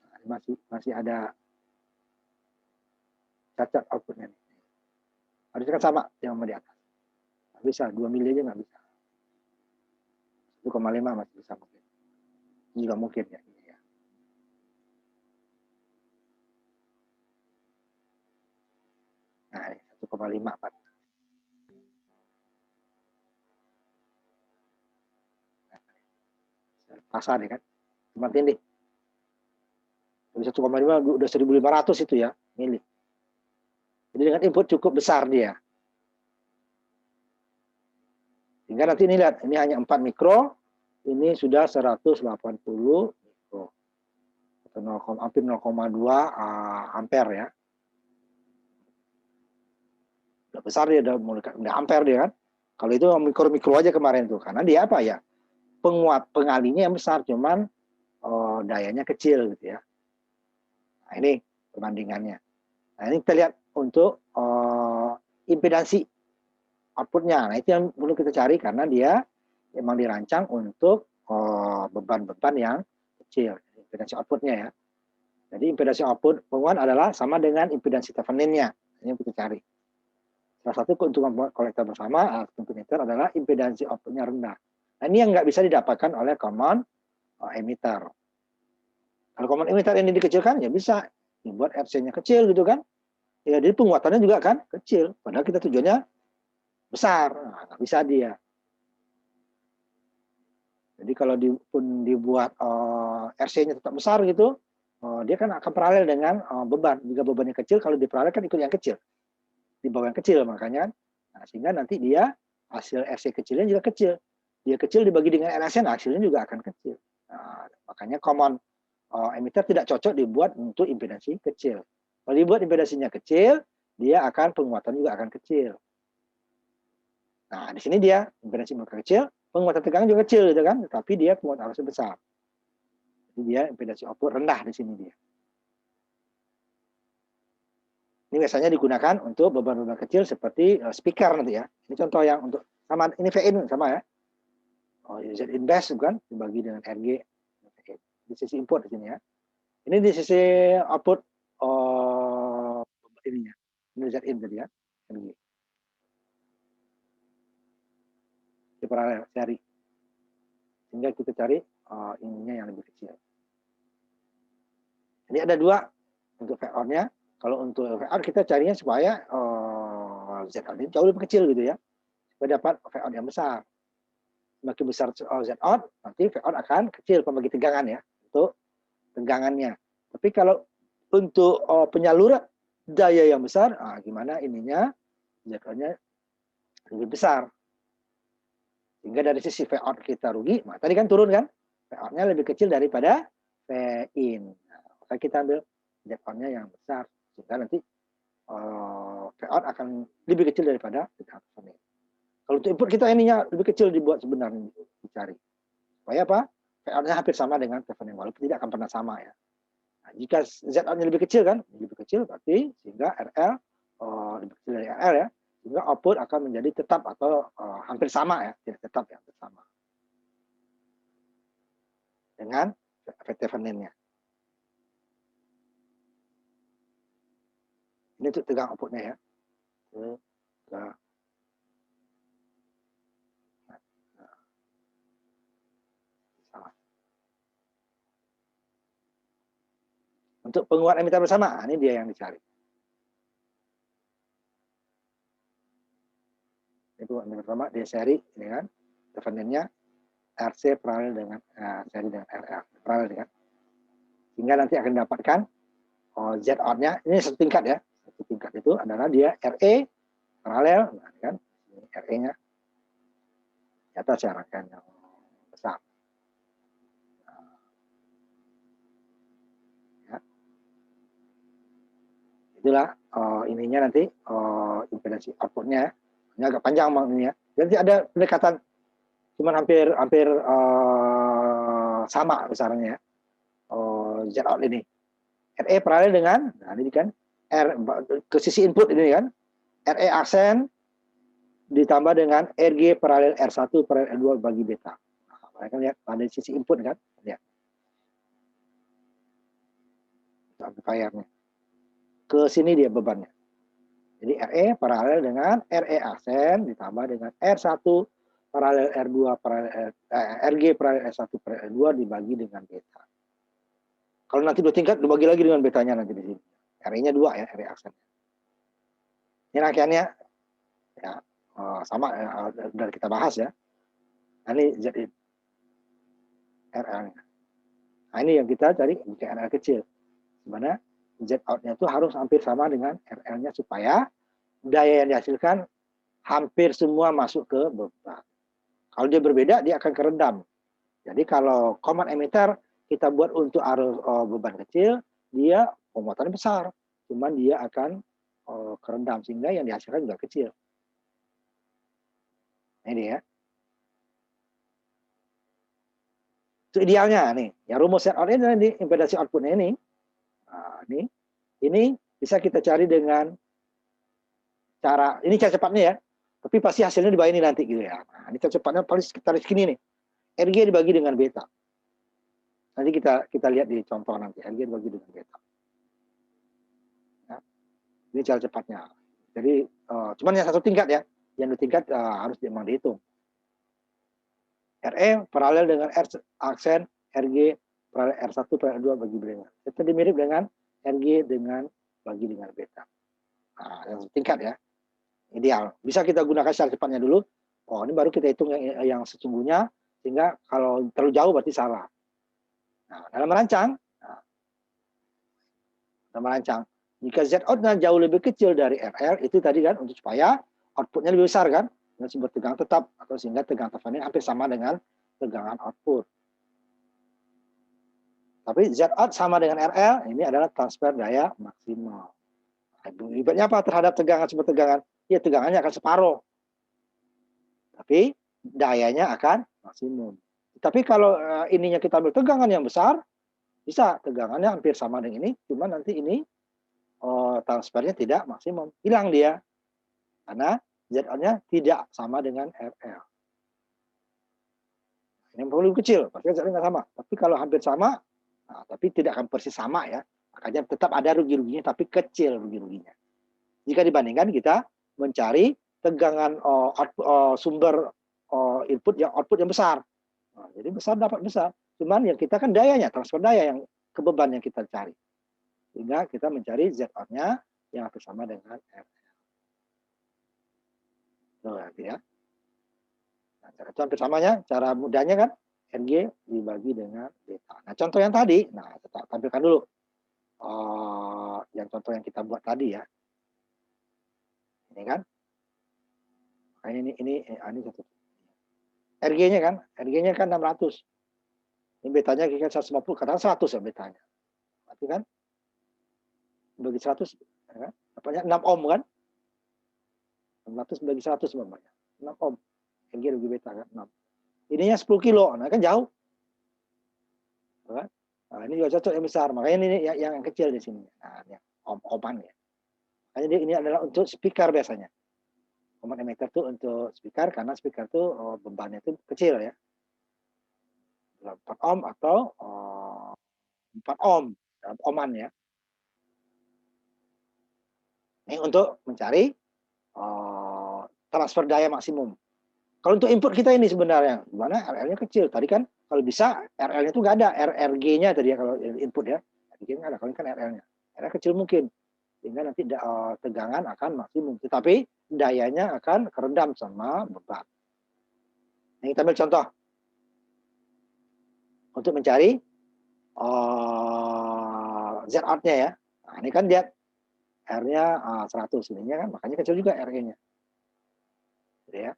Nah, masih ada cacat outputnya nih. Harusnya kan sama yang di atas. Nggak bisa, 2 mili aja nggak bisa. 1,5 masih bisa mungkin. Ini juga mungkin ya. Nah, ini 1,5 Pak. Pasar ya kan. Cuma ini. Dari 1,5 udah 1.500 itu ya, mili. Jadi dengan input cukup besar dia. Sehingga nanti ini lihat, ini hanya 4 mikro, ini sudah 180 mikro. Atau hampir 0,2 ampere ya. Udah besar dia, udah ampere dia kan. Kalau itu mikro-mikro aja kemarin tuh, karena dia apa ya? Pengalinya yang besar, cuman dayanya kecil gitu ya. Nah, ini perbandingannya. Nah, ini kita lihat untuk impedansi outputnya. Nah, itu yang perlu kita cari karena dia memang dirancang untuk beban-beban yang kecil. Impedansi outputnya ya. Jadi impedansi output penguat adalah sama dengan impedansi Thevenin-nya. Ini yang kita cari. Salah satu keuntungan kolektor bersama meter adalah impedansi outputnya rendah. Nah, ini yang nggak bisa didapatkan oleh common emitter. Kalau common emitter ini dikecilkan, ya bisa dibuat RC-nya kecil gitu kan. Ya, jadi penguatannya juga kan kecil. Padahal kita tujuannya besar. Nah, nggak bisa dia. Jadi kalau pun dibuat RC-nya tetap besar gitu, dia kan akan paralel dengan beban. Jika bebannya kecil, kalau diparalel kan ikut yang kecil. Di bawah yang kecil makanya. Nah, sehingga nanti dia hasil RC kecilnya juga kecil. Dia kecil dibagi dengan LSN, hasilnya juga akan kecil. Nah, makanya common emitter tidak cocok dibuat untuk impedansi kecil. Kalau dibuat impedansinya kecil, dia akan penguatan juga akan kecil. Nah, di sini dia impedansi mereka kecil, penguatan tegangan juga kecil gitu kan, tapi dia penguatan arusnya besar. Jadi dia impedansi output rendah di sini dia. Ini biasanya digunakan untuk beban-beban kecil seperti speaker nanti ya. Ini contoh yang untuk sama ini VIN sama ya. Z in base bukan dibagi dengan RG di sisi input di sini ya. Ini di sisi output ininya. Ini Z in tadi ya. RG. Di paralel cari. Sehingga kita cari ininya yang lebih kecil. Jadi ada 2 untuk VOR-nya. Kalau untuk VOR kita carinya supaya ZOut ini jauh lebih kecil gitu ya. Supaya dapat VOR yang besar. Semakin besar ZOut, nanti VOR akan kecil pembagi tegangan ya. Untuk tegangannya. Tapi kalau untuk penyaluran daya yang besar, gimana ininya ZOut-nya lebih besar. Sehingga dari sisi VOR kita rugi, nah, tadi kan turun kan? VOR-nya lebih kecil daripada VIN. Nah, maka kita ambil ZOut-nya yang besar. Sehingga nanti VOR akan lebih kecil daripada Thevenin. Kalau untuk input kita ininya lebih kecil dibuat sebenarnya dicari. Supaya apa? VOR-nya hampir sama dengan Thevenin, walaupun tidak akan pernah sama ya. Nah, jika ZOut-nya lebih kecil kan, lebih kecil berarti sehingga RL lebih kecil dari RL ya, sehingga output akan menjadi tetap atau hampir sama ya, tidak tetap ya, bersama dengan Thevenin-nya. Ini untuk tegang outputnya ya. Untuk penguat emitter bersama, ini dia yang dicari. Ini penguat emitter bersama, dia seri, ini kan, Thevenin-nya RC paralel dengan seri dengan RL, paralel dengan. Sehingga nanti akan dapatkan ZOut-nya, ini satu tingkat ya, satu tingkat itu adalah dia RE paralel, nah, kan, RE-nya di atas saya arahkan yang besar. Itulah ininya nanti impedansi outputnya. Ini agak panjang ini ya. Jadi ada pendekatan cuman hampir sama besarnya ZOut ini. RE paralel dengan, nah ini kan, ke sisi input ini kan, RE aksen ditambah dengan RG paralel R1 paralel R2 bagi beta. Nah, mereka lihat pada sisi input kan, lihat. Amplifiernya. Ke sini dia bebannya. Jadi RE paralel dengan RE aksen ditambah dengan R1 paralel R2 paralel RG paralel R1 paralel R2 dibagi dengan beta. Kalau nanti 2 tingkat dibagi lagi dengan betanya nanti di sini. RE-nya 2 ya, RE aksen. Ini rangkaiannya ya sama dari kita bahas ya. Nah, ini jadi RL-nya. Nah, ini yang kita cari jika RL kecil. Dimana Z out-nya itu harus hampir sama dengan RL-nya supaya daya yang dihasilkan hampir semua masuk ke beban. Kalau dia berbeda, dia akan kerendam. Jadi kalau common emitter kita buat untuk arus beban kecil, dia pemuatannya besar. Cuman dia akan kerendam, sehingga yang dihasilkan juga kecil. Nah, ini ya. Itu idealnya nih. Ya rumus Z out ini impedasi outputnya ini. Nah, ini bisa kita cari dengan cara, ini cara cepatnya ya. Tapi pasti hasilnya di bawah ini nanti gitu ya. Nah, ini cara cepatnya paling sekitar segini nih. RG dibagi dengan beta. Nanti kita lihat di contoh nanti. RG dibagi dengan beta. Ya. Ini cara cepatnya. Jadi cuman yang satu tingkat ya. Yang dua tingkat harus memang dihitung. RE paralel dengan R aksen RG paralel R1 paralel R2 bagi beta. Itu mirip dengan RG dengan bagi dengan beta. Nah, yang tingkat ya. Ideal. Bisa kita gunakan cara cepatnya dulu. Oh, ini baru kita hitung yang sesungguhnya. Sehingga kalau terlalu jauh berarti salah. Nah, dalam merancang, jika Z out-nya jauh lebih kecil dari RL, itu tadi kan untuk supaya outputnya lebih besar kan, dengan sumber tegangan tetap atau sehingga tegangan tekanannya hampir sama dengan tegangan output. Tapi Z out sama dengan RL, ini adalah transfer daya maksimal. Ibaratnya apa terhadap tegangan sumber tegangan? Ya tegangannya akan separuh, tapi dayanya akan maksimum. Tapi kalau ininya kita ambil tegangan yang besar, bisa tegangannya hampir sama dengan ini, cuma nanti ini transfernya tidak maksimum, hilang dia karena Z-out-nya tidak sama dengan RL. Ini perlu kecil, pasti Z-out nggak sama. Tapi kalau hampir sama, nah, tapi tidak akan persis sama ya, makanya tetap ada rugi-ruginya, tapi kecil rugi-ruginya. Jika dibandingkan kita mencari tegangan sumber input yang output yang besar. Nah, jadi besar dapat besar. Cuman yang kita kan dayanya, transfer daya yang ke beban yang kita cari. Sehingga kita mencari Z-out-nya yang hampir sama dengan RL. Tuh, ya. Nah, cara itu hampir samanya, cara mudahnya kan NG dibagi dengan beta. Nah, contoh yang tadi, nah kita tampilkan dulu. Yang contoh yang kita buat tadi ya. Ini kan. Nah, ini satu. RG-nya kan, RG-nya kan 600. Ini betanya kira 150, kadang 100 ya betanya. Berarti kan bagi 100 ya kan? Apanya 6 ohm kan? 600 bagi 100 namanya. 6 ohm. RG bagi beta kan 6. Ininya 10 kilo, nah kan jauh. Kan? Nah, ini juga cocok yang besar, makanya ini yang kecil di sini. Nah, ini ohm-ohman ya. Makanya ini adalah untuk speaker biasanya. Common emitter itu untuk speaker karena speaker itu bebannya itu kecil ya. 4 ohm atau 4 ohm dalam ohman ya. Ini untuk mencari transfer daya maksimum. Kalau untuk input kita ini sebenarnya, mana RL-nya kecil. Tadi kan kalau bisa RL-nya itu nggak ada, RRG-nya tadi ya kalau input ya. RG-nya nggak ada, kalau ini kan RL-nya. RL kecil mungkin. Sehingga nanti tegangan akan maksimum. Tetapi dayanya akan kerendam sama beban. Ini kita ambil contoh. Untuk mencari Z-out-nya ya. Nah, ini kan dia R-nya 100. Ininya kan makanya kecil juga RE-nya. Jadi ya.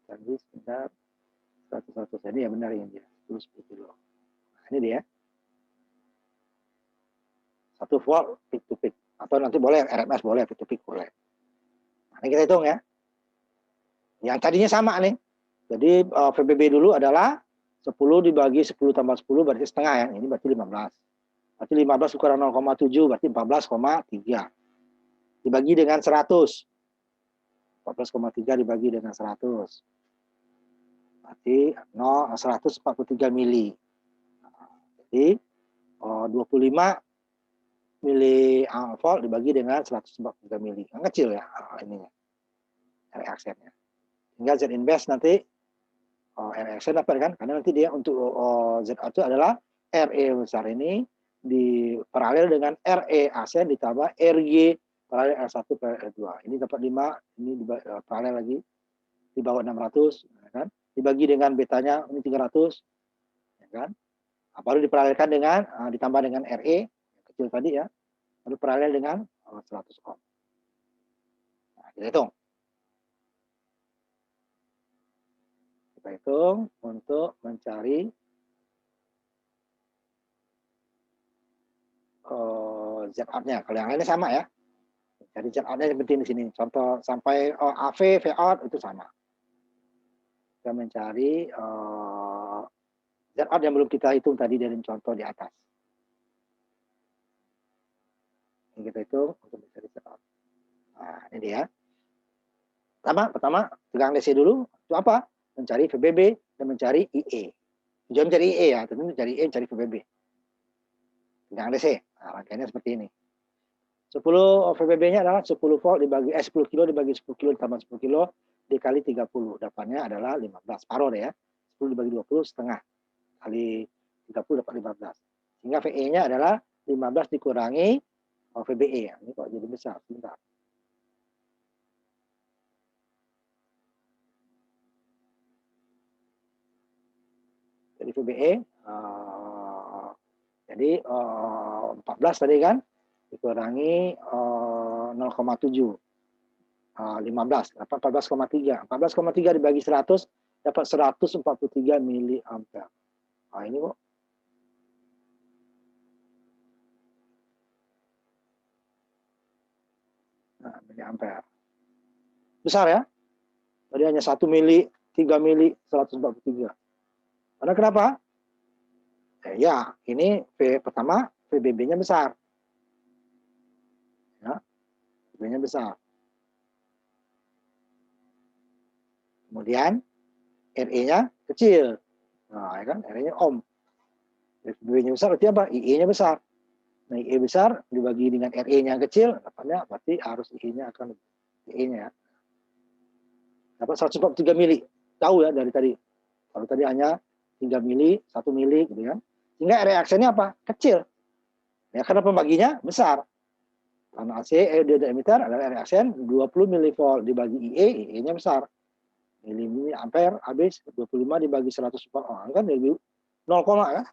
Tadi sekitar 100. Ini ya benar ini dia. 10 kilo. Nah, ini dia. 1 volt peak to peak. Atau nanti boleh RMS boleh, peak to peak boleh. Nah, ini kita hitung ya. Yang tadinya sama nih. Jadi VBB dulu adalah 10 dibagi 10 tambah 10 berarti setengah ya. Ini berarti 15. Berarti 15 kurang 0,7 berarti 14,3. Dibagi dengan 100. 14,3 dibagi dengan 100. Berarti 143 mili. Jadi 25 mili volt dibagi dengan 143 mili. Yang kecil ya ininya. Reaksennya. Hingga Z invest nanti reaksen dapat kan? Karena nanti dia untuk ZA itu adalah RE besar ini diparalel dengan RE aksen ditambah RG paralel R1 paralel R2. Ini dapat 5, ini paralel lagi di bawah 600 ya kan? Dibagi dengan betanya ini 300 ya kan? Nah, baru diparalelkan dengan ditambah dengan RE yang kecil tadi ya. Lalu paralel dengan 100 ohm. Nah, kita hitung. Kita hitung untuk mencari Z-out-nya. Kalau yang lainnya sama ya. Jadi Z-out-nya yang penting di sini. Contoh sampai AV, V-out itu sama. Kita mencari Z-out yang belum kita hitung tadi dari contoh di atas. Ini kita hitung untuk mencari Z-out. Nah, ini dia. Pertama tegang DC dulu. Itu apa? Mencari VBB dan mencari IE. Tujuan mencari IE ya, tentu mencari IE, mencari VBB. Tegang DC. Nah, rangkaiannya seperti ini. 10 VBB-nya adalah 10 volt dibagi 10 kilo dibagi 10 kilo ditambah 10 kilo dikali 30. Dapatnya adalah 15. Paruh deh ya. 10 dibagi 20 setengah kali 30 dapat 15. Sehingga VE-nya adalah 15 dikurangi VBE. Ini kok jadi besar. Sebentar. Jadi VBE jadi 14 tadi kan dikurangi 0,7 15 dapat 14,3 dibagi 100 dapat 143 mili ampere. Nah, ini kok mili ampere besar ya, tadi hanya 1 mili 3 mili 143. Karena kenapa? Ya ini pertama VBB-nya besar ya, VBB-nya besar. Kemudian RE-nya kecil. Nah, ya kan? RE-nya ohm. VBB-nya besar berarti apa? IE-nya besar. Nah, IE besar dibagi dengan RE-nya yang kecil, dapatnya berarti arus IE-nya akan IE-nya dapat 143 mili. Tahu ya dari tadi. Kalau tadi hanya 3 mili, 1 mili gitu kan. Sehingga reaksennya apa? Kecil. Ya karena pembaginya besar. Karena AC dioda emitter adalah reaksen 20 mV dibagi IE, IE-nya besar. Mili ampere habis 25 dibagi 100 kan jadi 0, kan?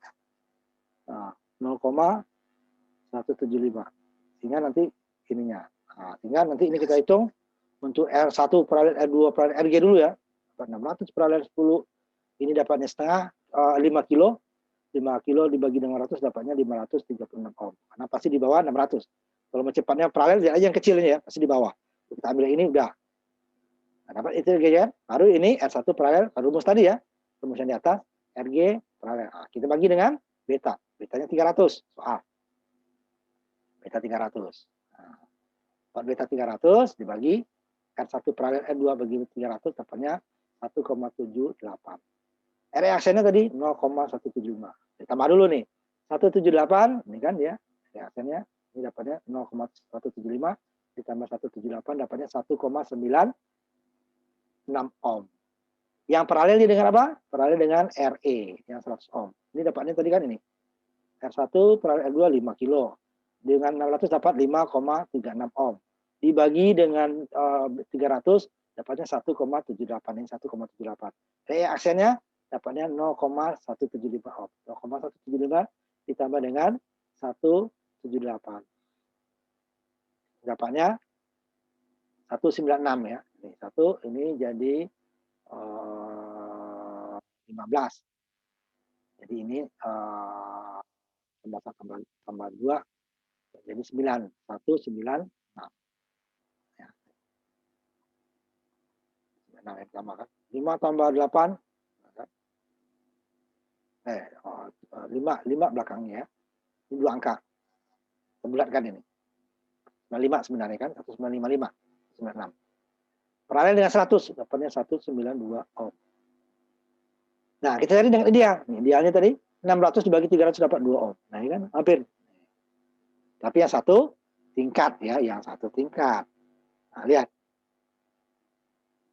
Nah, 0,175. Sehingga nanti ininya. Nah, tinggal nanti ini kita hitung untuk R1 paralel R2 paralel RG dulu ya. 600 paralel 10. Ini dapatnya setengah 5 kilo. 5 kilo dibagi dengan 100 dapatnya 536 ohm. Karena pasti di bawah 600. Kalau mau cepatnya paralel dia aja yang kecil ini ya, pasti di bawah. Kita ambil ini udah. Nah, dapat itu ya. Baru ini R1 paralel rumus tadi ya. Rumus yang di atas RG paralel. Nah, kita bagi dengan beta. Betanya 300 soal. Beta 300. Nah, beta 300 dibagi R1 paralel R2 bagi 300 dapatnya 1,78. Reaksennya tadi 0,175. Ditambah dulu nih. 178 ini kan ya. Reaksennya ini dapatnya 0,175 ditambah 178 dapatnya 1,96 ohm. Yang paralel dengan apa? Paralel dengan RE yang 100 ohm. Ini dapatnya tadi kan ini. R1 paralel R2 5 kilo. Dengan 600 dapat 5,36 ohm. Dibagi dengan 300 dapatnya 1,78. Ini 1,78. Reaksennya dapatnya 0,175 ohm. 0,175 ditambah dengan 178. Dapatnya 196 ya. Ini 1 ini jadi 15. Jadi ini tambah 2 jadi 9. 196. Ya. 9 yang pertama kan. 5 tambah 8 5 belakangnya ya. Ini 2 angka. Kita bulatkan ini. 95 sebenarnya kan, 1955, 96. Paralel dengan 100, dapatnya 192 ohm. Nah, kita cari dengan ideal. Idealnya tadi 600 dibagi 300 dapat 2 ohm. Nah, ini kan hampir. Tapi yang satu tingkat ya, yang satu tingkat. Nah, lihat.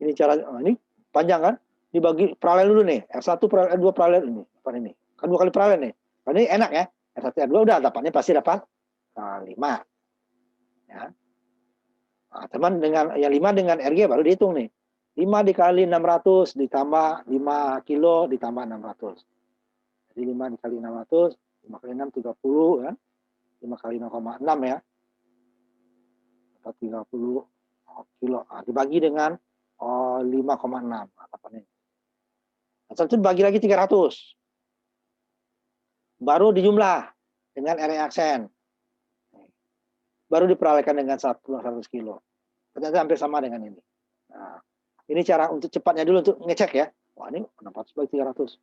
Ini cara ini panjang kan? Dibagi paralel dulu nih. R1 paralel, R2 paralel ini. Apa ini? Kan 2 kali paralel nih. Nah, ini enak ya. R1 R2 udah dapatnya pasti dapat 5. Ya. Nah, teman dengan yang 5 dengan RG baru dihitung nih. 5 dikali 600 ditambah 5 kilo ditambah 600. Jadi 5 dikali 600, 5 kali 6 30 kan. 5 kali 0,6 ya. Atau 30 kilo. Nah, dibagi dengan 5,6. Apa nih? Nah, itu dibagi lagi 300. Baru dijumlah dengan RE aksen. Baru diperolehkan dengan 100 kilo. Ternyata hampir sama dengan ini. Nah, ini cara untuk cepatnya dulu untuk ngecek ya. Wah, ini 600 bagi 300.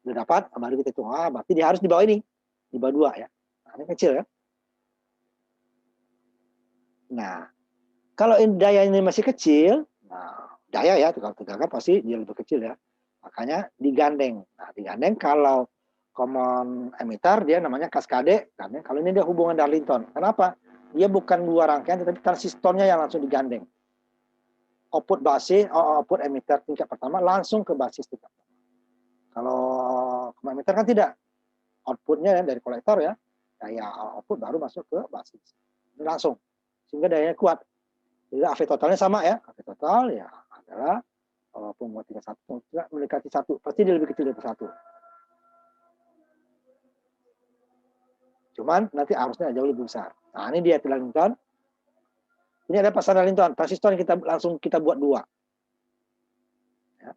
Udah dapat, baru kita hitung. Berarti dia harus di bawah ini. Di bawah 2 ya. Nah, ini kecil ya. Nah, kalau daya ini masih kecil, nah, daya ya, tegangan pasti dia lebih kecil ya. Makanya digandeng. Nah, digandeng kalau common emitter dia namanya kaskade. Karena kalau ini dia hubungan Darlington. Kenapa? Dia bukan 2 rangkaian, tetapi transistornya yang langsung digandeng. Output basis, output emitter tingkat pertama langsung ke basis tingkat pertama. Kalau common emitter kan tidak. Outputnya dari kolektor ya, daya output baru masuk ke basis. Ini langsung. Sehingga dayanya kuat. Jadi AV totalnya sama ya. AV total ya adalah walaupun 31 mendekati 1, pasti dia lebih kecil dari 1. Cuman nanti arusnya jauh lebih besar. Nah, ini dia Darlington. Ini ada pasar Darlington, transistor yang kita buat 2. Ya.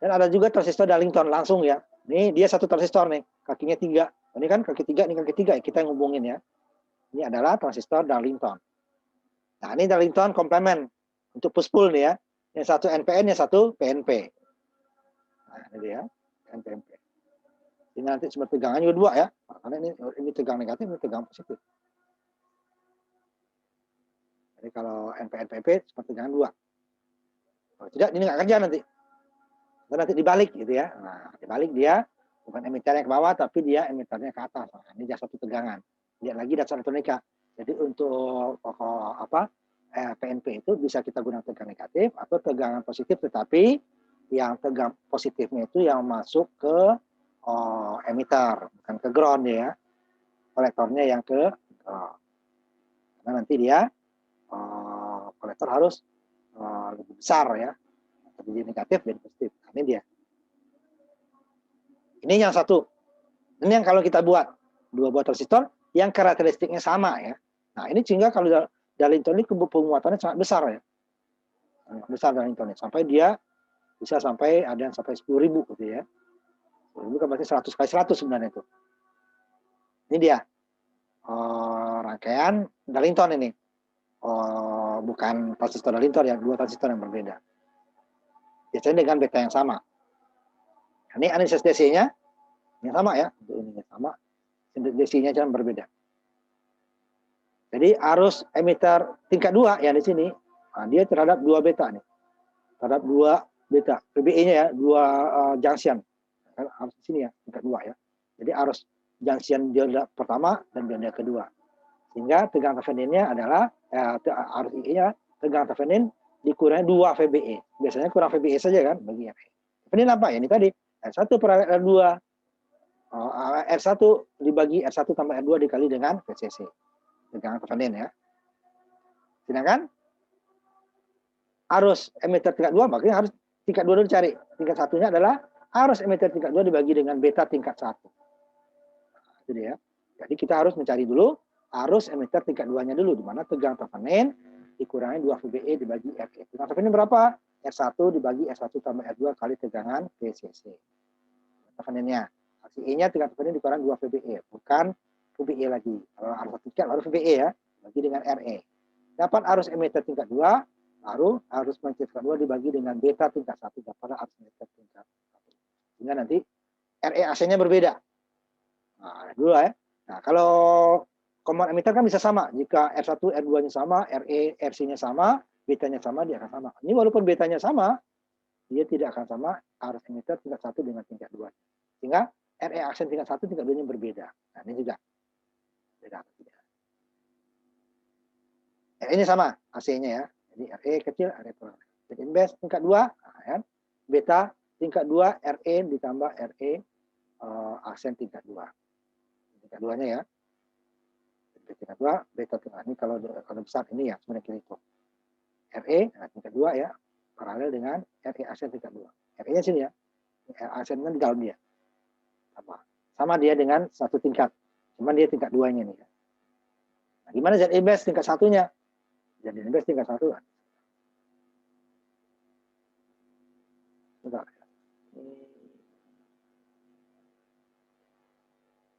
Dan ada juga transistor Darlington langsung ya. Ini dia satu transistor nih, kakinya 3. Ini kan kaki 3, ini kaki 3 kita yang hubungin ya. Ini adalah transistor Darlington. Nah, ini Darlington komplement untuk push pull nih ya. Yang satu NPN, yang satu PNP. Nah, ini dia, NPNP. Ini nanti sumber tegangan juga 2 ya. Karena ini tegangan negatif, ini tegangan positif. Jadi kalau NPNPP seperti tegangan 2. Kalau tidak, ini nggak kerja nanti. Nanti dibalik gitu ya. Nah, dibalik dia bukan emiternya ke bawah, tapi dia emiternya ke atas. Nah, ini dia satu tegangan. Lihat lagi dasar elektronika. Jadi untuk PNP itu bisa kita gunakan tegangan negatif atau tegangan positif, tetapi yang tegangan positifnya itu yang masuk ke emitter, bukan ke ground ya. Kolektornya yang ke ground. Karena nanti dia kolektor harus lebih besar ya. Jadi negatif dan positif. Nah, ini dia. Ini yang satu. Ini yang kalau kita buat 2 buah transistor yang karakteristiknya sama ya. Nah, ini sehingga kalau Darlington ini penguatannya sangat besar ya. Sangat besar Darlington ini. Sampai dia bisa sampai ada yang sampai 10.000 gitu ya. 10.000 kan berarti 100 kali 100 sebenarnya itu. Ini dia. Rangkaian Darlington ini. Bukan transistor Darlington ya, 2 transistor yang berbeda. Biasanya dengan beta yang sama. Ini analisis DC-nya yang sama ya, ini sama. DC-nya jangan berbeda. Jadi arus emitter tingkat 2 yang di sini, dia terhadap 2 beta nih. Terhadap 2 beta. PBE-nya ya, 2 junction. Arus di sini ya, tingkat 2 ya. Jadi arus junction dioda pertama dan dioda kedua. Sehingga tegangan Thevenin-nya adalah arus IE-nya tegangan Thevenin dikurangi 2 VBE. Biasanya kurang VBE saja kan bagi RE. Thevenin apa ya? Ini tadi R1 per R2. R1 dibagi R1 tambah R2 dikali dengan VCC. Tegangan Thevenin ya. Sedangkan arus emitter tingkat 2 makanya harus tingkat 2 dulu dicari. Tingkat satunya adalah arus emitter tingkat 2 dibagi dengan beta tingkat 1. Jadi ya. Jadi kita harus mencari dulu arus emitter tingkat 2-nya dulu, di mana tegangan Thevenin dikurangi 2 VBE dibagi RE. Tegangan Thevenin berapa? R1 dibagi R1 tambah R2 kali tegangan VCC. Thevenin-nya. E-nya tegangan Thevenin dikurangi 2 VBE, bukan VBE lagi. Kalau arus tingkat baru VBE ya, bagi dengan RE. Dapat arus emitter tingkat 2, baru arus emitter tingkat 2 dibagi dengan beta tingkat 1 dapat arus emitter tingkat 1. Sehingga nanti RE AC-nya berbeda. Nah, dua ya. Nah, kalau common emitter kan bisa sama. Jika R1, R2-nya sama, RE, RC-nya sama, betanya sama, dia akan sama. Ini walaupun betanya sama, dia tidak akan sama arus emitter tingkat 1 dengan tingkat 2. Sehingga RE aksen tingkat 1, tingkat 2-nya berbeda. Nah, ini juga beda. RE-nya sama, AC-nya ya. Jadi RE kecil, RE kurang. Jadi inbes tingkat 2, nah, ya. Beta tingkat 2, RE ditambah RE aksen tingkat 2. Tingkat 2-nya ya. Tingkat 2, beta tengah. Ini kalau besar ini ya, sebenarnya kita hitung. RE, nah, tingkat 2 ya, paralel dengan RE aksen tingkat 2. RE-nya sini ya. Aksennya di dalam dia. Sama dia dengan satu tingkat. Cuman dia tingkat 2-nya nih. Nah, gimana Z inbes tingkat 1-nya? Z inbes tingkat 1. Bentar.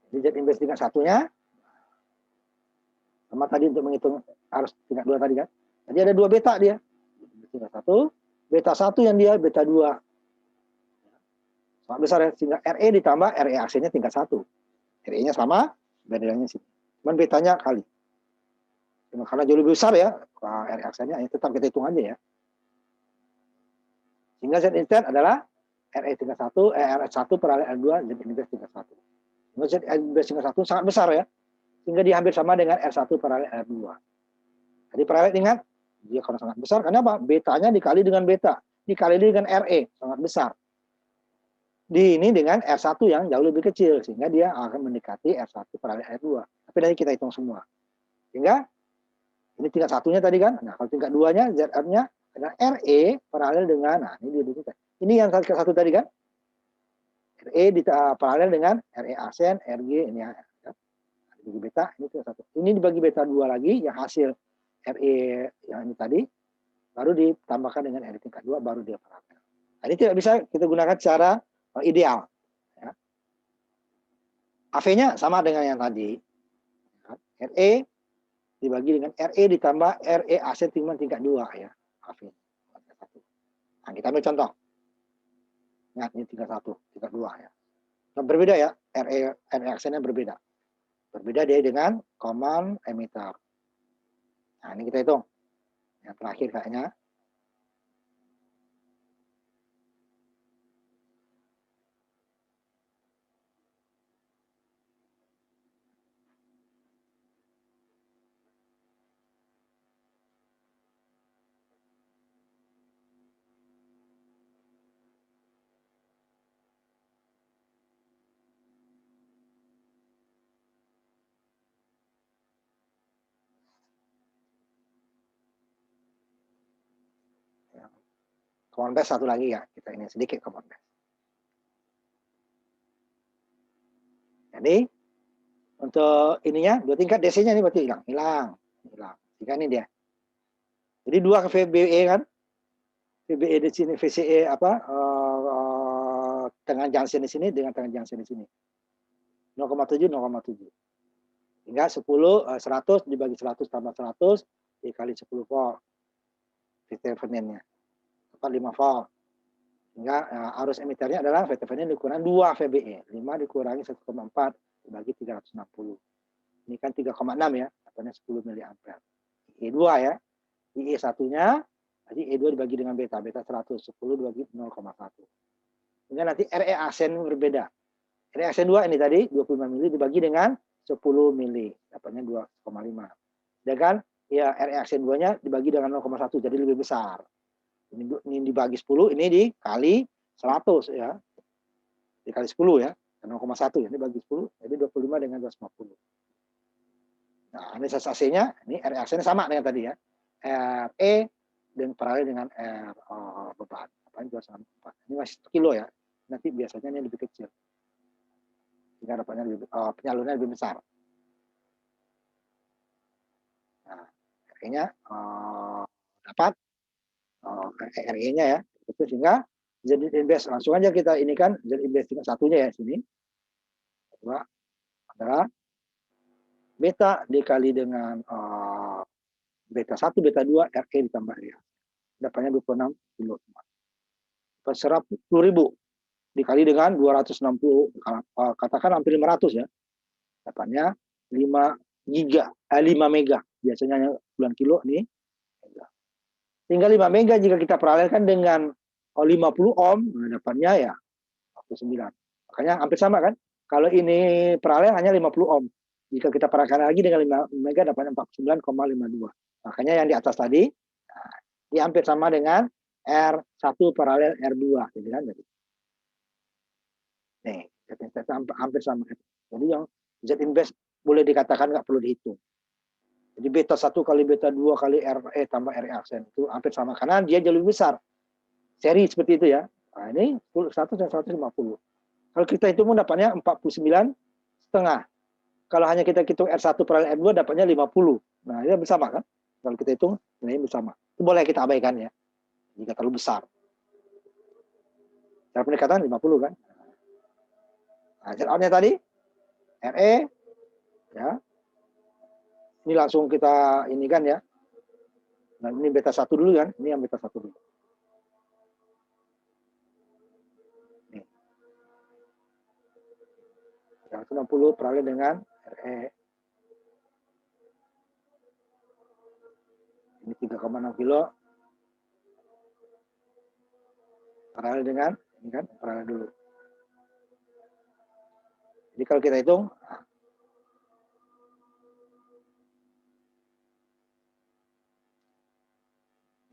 Jadi Z inbes tingkat 1-nya sama tadi untuk menghitung arus tingkat 2 tadi kan. Jadi ada 2 beta dia. Tingkat 1, beta 1 yang dia beta 2. Sangat besar ya, sehingga RE ditambah RE aksennya tingkat 1. RE-nya sama, bedanya sini. Cuman betanya kali. Karena jauh lebih besar ya, RE aksennya ya, tetap kita hitung aja ya. Sehingga Z instant adalah RE tingkat 1, RE1 paralel R2, Z inverse tingkat 1. Z inverse tingkat 1 sangat besar ya, sehingga dia hampir sama dengan R1 paralel R2. Jadi paralel ingat, dia karena sangat besar, karena apa? Betanya dikali dengan beta, dikali dengan RE, sangat besar. Di ini dengan R1 yang jauh lebih kecil, sehingga dia akan mendekati R1 paralel R2. Tapi nanti kita hitung semua. Sehingga ini tingkat 1-nya tadi kan, nah kalau tingkat 2-nya, ZR-nya adalah RE paralel dengan, nah ini dia. Ini yang tingkat 1 tadi kan, RE paralel dengan RE aksen, RG, ini ya. Dibagi beta, ini tingkat 1. Ini dibagi beta 2 lagi, yang hasil RE yang ini tadi, baru ditambahkan dengan RE tingkat 2, baru dia paralel. Nah, ini tidak bisa kita gunakan secara ideal. Ya. AV-nya sama dengan yang tadi. RE dibagi dengan RE ditambah RE aksen tingkat 2 ya. AV. Nah, kita ambil contoh. Nah, ini tingkat 1, tingkat 2 ya. Nah, berbeda ya, RE aksennya berbeda. Berbeda dia dengan common emitter. Nah, ini kita hitung. Yang terakhir kayaknya. Common base satu lagi ya, kita ini sedikit common base. Jadi untuk ininya 2 tingkat DC-nya ini berarti hilang. Jika ini dia. Jadi 2 ke VBE kan, VBE di sini, VCE apa tengah junction di sini dengan tengah junction di sini. 0,7 0,7. Hingga 10 100 dibagi 100 tambah 100 dikali 10 volt. Thevenin-nya. Tepat 5 volt. Hingga arus emiternya adalah Thevenin dikurangi 2 VBE. 5 dikurangi 1,4 dibagi 360. Ini kan 3,6 ya, artinya 10 mA. E2 ya. IE satunya, jadi E2 dibagi dengan beta. Beta 100, 10 dibagi 0,1. Hingga nanti RE aksen berbeda. RE aksen 2 ini tadi 25 mili dibagi dengan 10 mili. Dapatnya 2,5. Ya kan? Ya RE aksen 2-nya dibagi dengan 0,1 jadi lebih besar. Ini dibagi 10, ini dikali 100 ya. Dikali 10 ya. 0,1 ya, ini bagi 10 jadi 25 dengan 250. Nah, ini AC-nya, ini RE aksennya sama dengan tadi ya. RE dan paralel dengan beban. Ini masih kilo ya. Nanti biasanya ini lebih kecil. Sehingga dapatnya penyalurannya lebih besar. Nah, RE-nya dapat RE-nya ya. Itu sehingga jadi invest langsung aja kita ini kan jadi invest satunya ya sini. Kedua adalah beta dikali dengan beta 1, beta 2, RE ditambah RE. Dapatnya 26 kilo. 10.000 dikali dengan 260, katakan hampir 500 ya. Dapatnya 5 giga, 5 mega. Biasanya bulan kilo nih. Tinggal 5 mega jika kita paralelkan dengan 50 ohm, dapatnya ya 49. Makanya hampir sama kan? Kalau ini paralel hanya 50 ohm. Jika kita paralelkan lagi dengan 5 mega dapatnya 49,52. Makanya yang di atas tadi, nah, dia hampir sama dengan R1 paralel R2. Gitu kan? Nih, hampir sama. Jadi yang Z inverse boleh dikatakan nggak perlu dihitung. Jadi beta 1 kali beta 2 kali RE tambah RE aksen itu hampir sama karena dia jauh lebih besar. Seri seperti itu ya. Nah, ini 100 dan 150. Kalau kita hitung dapatnya 49,5. Kalau hanya kita hitung R1 paralel R2 dapatnya 50. Nah, ini bersama kan? Kalau kita hitung ini bersama. Itu boleh kita abaikan ya. Jika terlalu besar. Cara pendekatan 50 kan? Nah, Z-outnya tadi RE ya. Ini langsung kita ini kan ya. Nah, ini beta 1 dulu kan? Ini yang beta 1 dulu. Nih. 160 paralel dengan RE. Ini 3,6 kilo. Paralel dengan ini kan paralel dulu. Jadi kalau kita hitung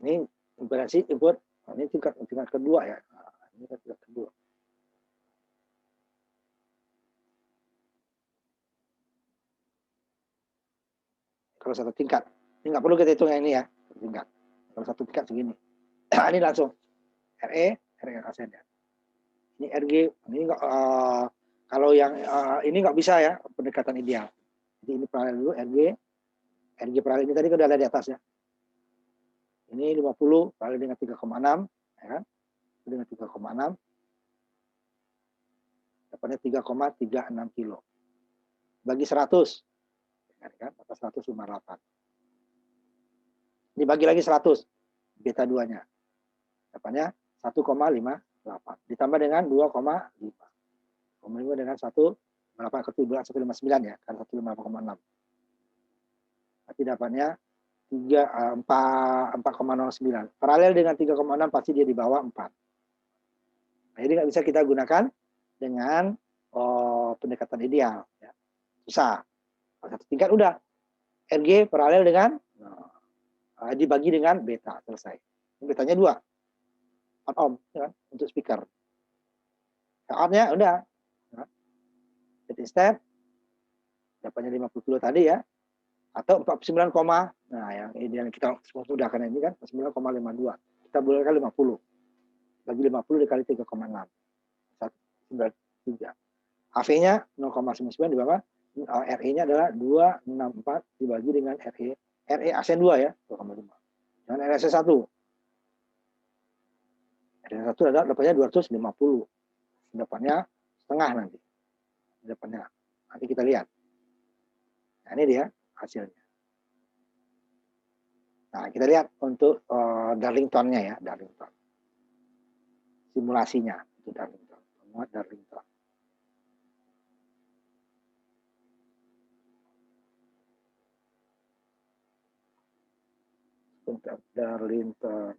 ini impedansi input, ini tingkat kedua ya. Ini tingkat kedua. Kalau satu tingkat, ini nggak perlu kita hitung yang ini ya, tingkat. Kalau satu tingkat segini, ini langsung RE aksen ya. Ini RG, ini nggak kalau yang ini nggak bisa ya pendekatan ideal. Jadi ini paralel dulu RG paralel ini tadi kan udah ada di atas ya. Ini 50 paralel dengan 3,6 ya kan? Dengan 3,6 dapatnya 3,36 kilo. Bagi 100 kan? Atas 158. Dibagi lagi 100 beta 2-nya. Dapatnya 1,58 ditambah dengan 2,5. 5 dengan 1,8 ke 159 ya, kan 158,6. Tapi dapatnya 4,09. Paralel dengan 3,6 pasti dia di bawah 4. Nah, jadi nggak bisa kita gunakan dengan pendekatan ideal. Ya. Susah. Satu tingkat udah. RG paralel dengan dibagi dengan beta, selesai. Betanya 2. 4 ohm ya kan, untuk speaker. Outnya udah. Jadi step dapatnya 50 kilo tadi ya. Atau 49, nah yang kita mudahkan ini kan 49,52. Kita bolehkan 50. Bagi 50 dikali 3,6. 193. HV-nya 0,99 di bawah. RE-nya adalah 264 dibagi dengan RE aksen 2 ya, 2,5. Dengan RE 1. RE 1 adalah dapatnya 250. Dapatnya setengah nanti. Dapatnya. Nanti kita lihat. Nah, ini dia hasilnya. Nah, kita lihat untuk Darlington-nya ya, Darlington. Simulasinya itu Darlington. Muat Darlington. Untuk Darlington.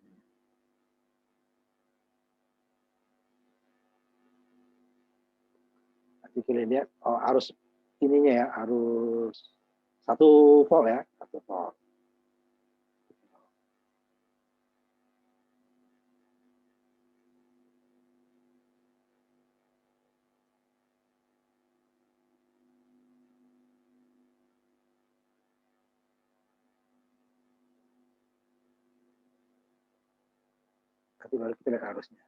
Nanti kita lihat arus ininya ya, arus 1 volt ya, 1 volt. Nanti baru kita lihat arusnya.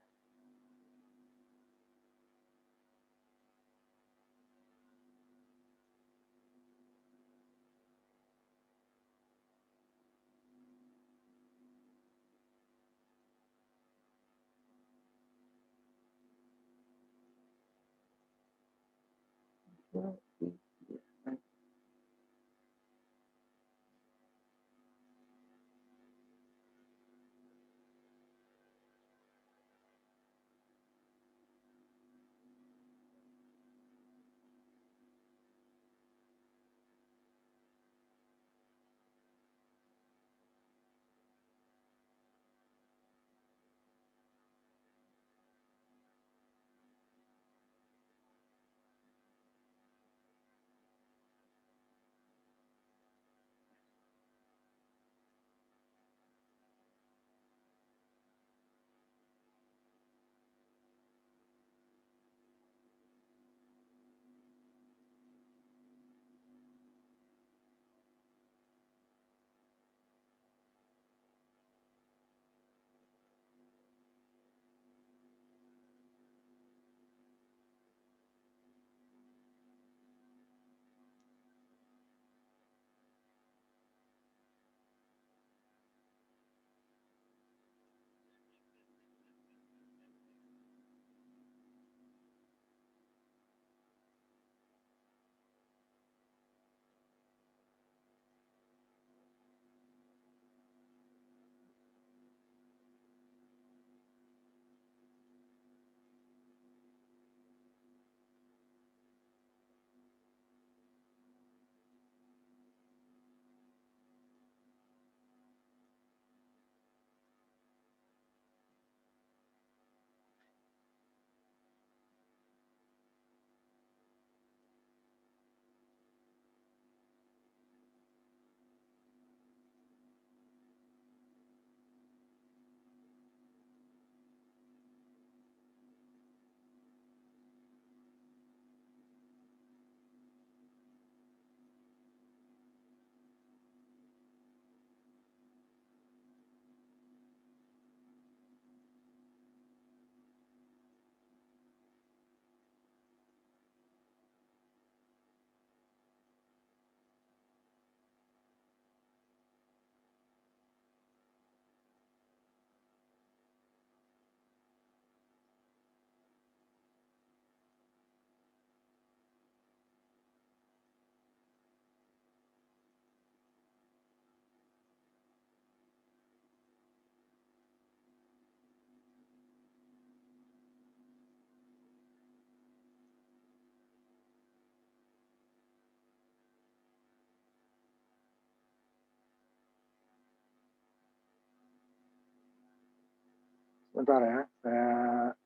Bentar ya, saya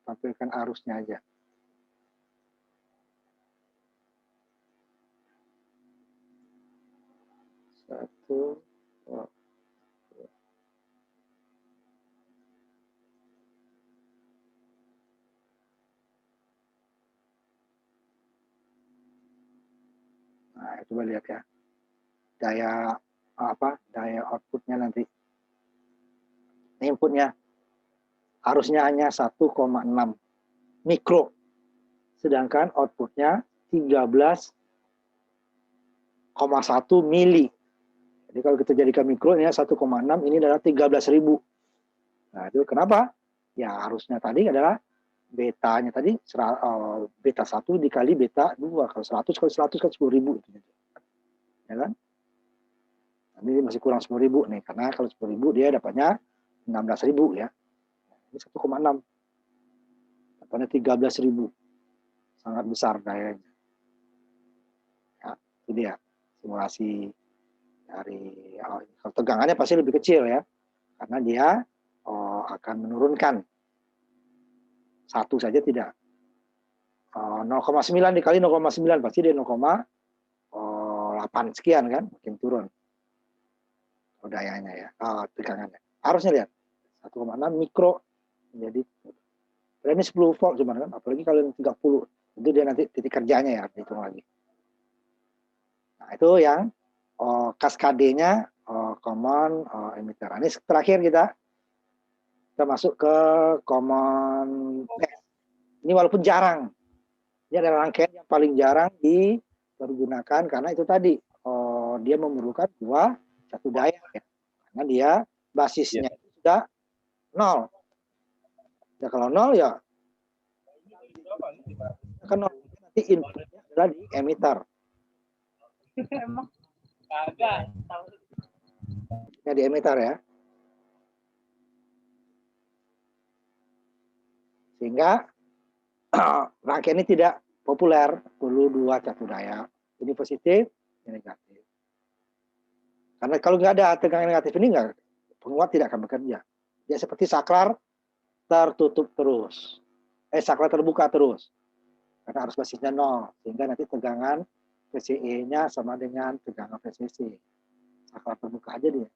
tampilkan arusnya aja. Satu, dua. Nah, coba lihat ya. Daya daya outputnya nanti. Ini inputnya. Harusnya hanya 1,6 mikro. Sedangkan outputnya 13,1 mili. Jadi kalau kita jadikan mikro ini 1,6, ini adalah 13.000. Nah, itu kenapa? Ya harusnya tadi adalah betanya tadi beta 1 dikali beta 2. Kalau 100 kali 100 kan 10.000. Ya kan? Ini masih kurang 10.000 nih, karena kalau 10.000 dia dapatnya 16.000 ya. Ini 1,6. Dapatnya 13.000. Sangat besar dayanya. Ya, itu dia simulasi dari kalau tegangannya pasti lebih kecil ya, karena dia akan menurunkan satu saja tidak. 0,9 dikali 0,9 pasti dia 0,8 sekian kan, makin turun dayanya ya, tegangannya. Harusnya lihat 1,6 mikro menjadi ini 10 volt cuman kan, apalagi kalau 30 itu dia nanti titik kerjanya ya, hitung lagi. Nah itu yang kaskadenya common emitter. Ini terakhir kita masuk ke common base. Ini walaupun jarang, ini adalah rangkaian yang paling jarang dipergunakan karena itu tadi dia memerlukan 2 satu daya ya. Karena dia basisnya sudah 0. Ya kalau 0 ya kan nanti inputnya adalah di emitter. Ya di emitter ya. Sehingga rangkaian ini tidak populer, perlu 2 catur daya. Ini positif, ini negatif. Karena kalau nggak ada tegangan negatif ini, penguat tidak akan bekerja. Dia seperti saklar tertutup terus. Saklar terbuka terus. Karena arus basisnya 0. Sehingga nanti tegangan VCE-nya sama dengan tegangan VCC. Saklar terbuka aja dia.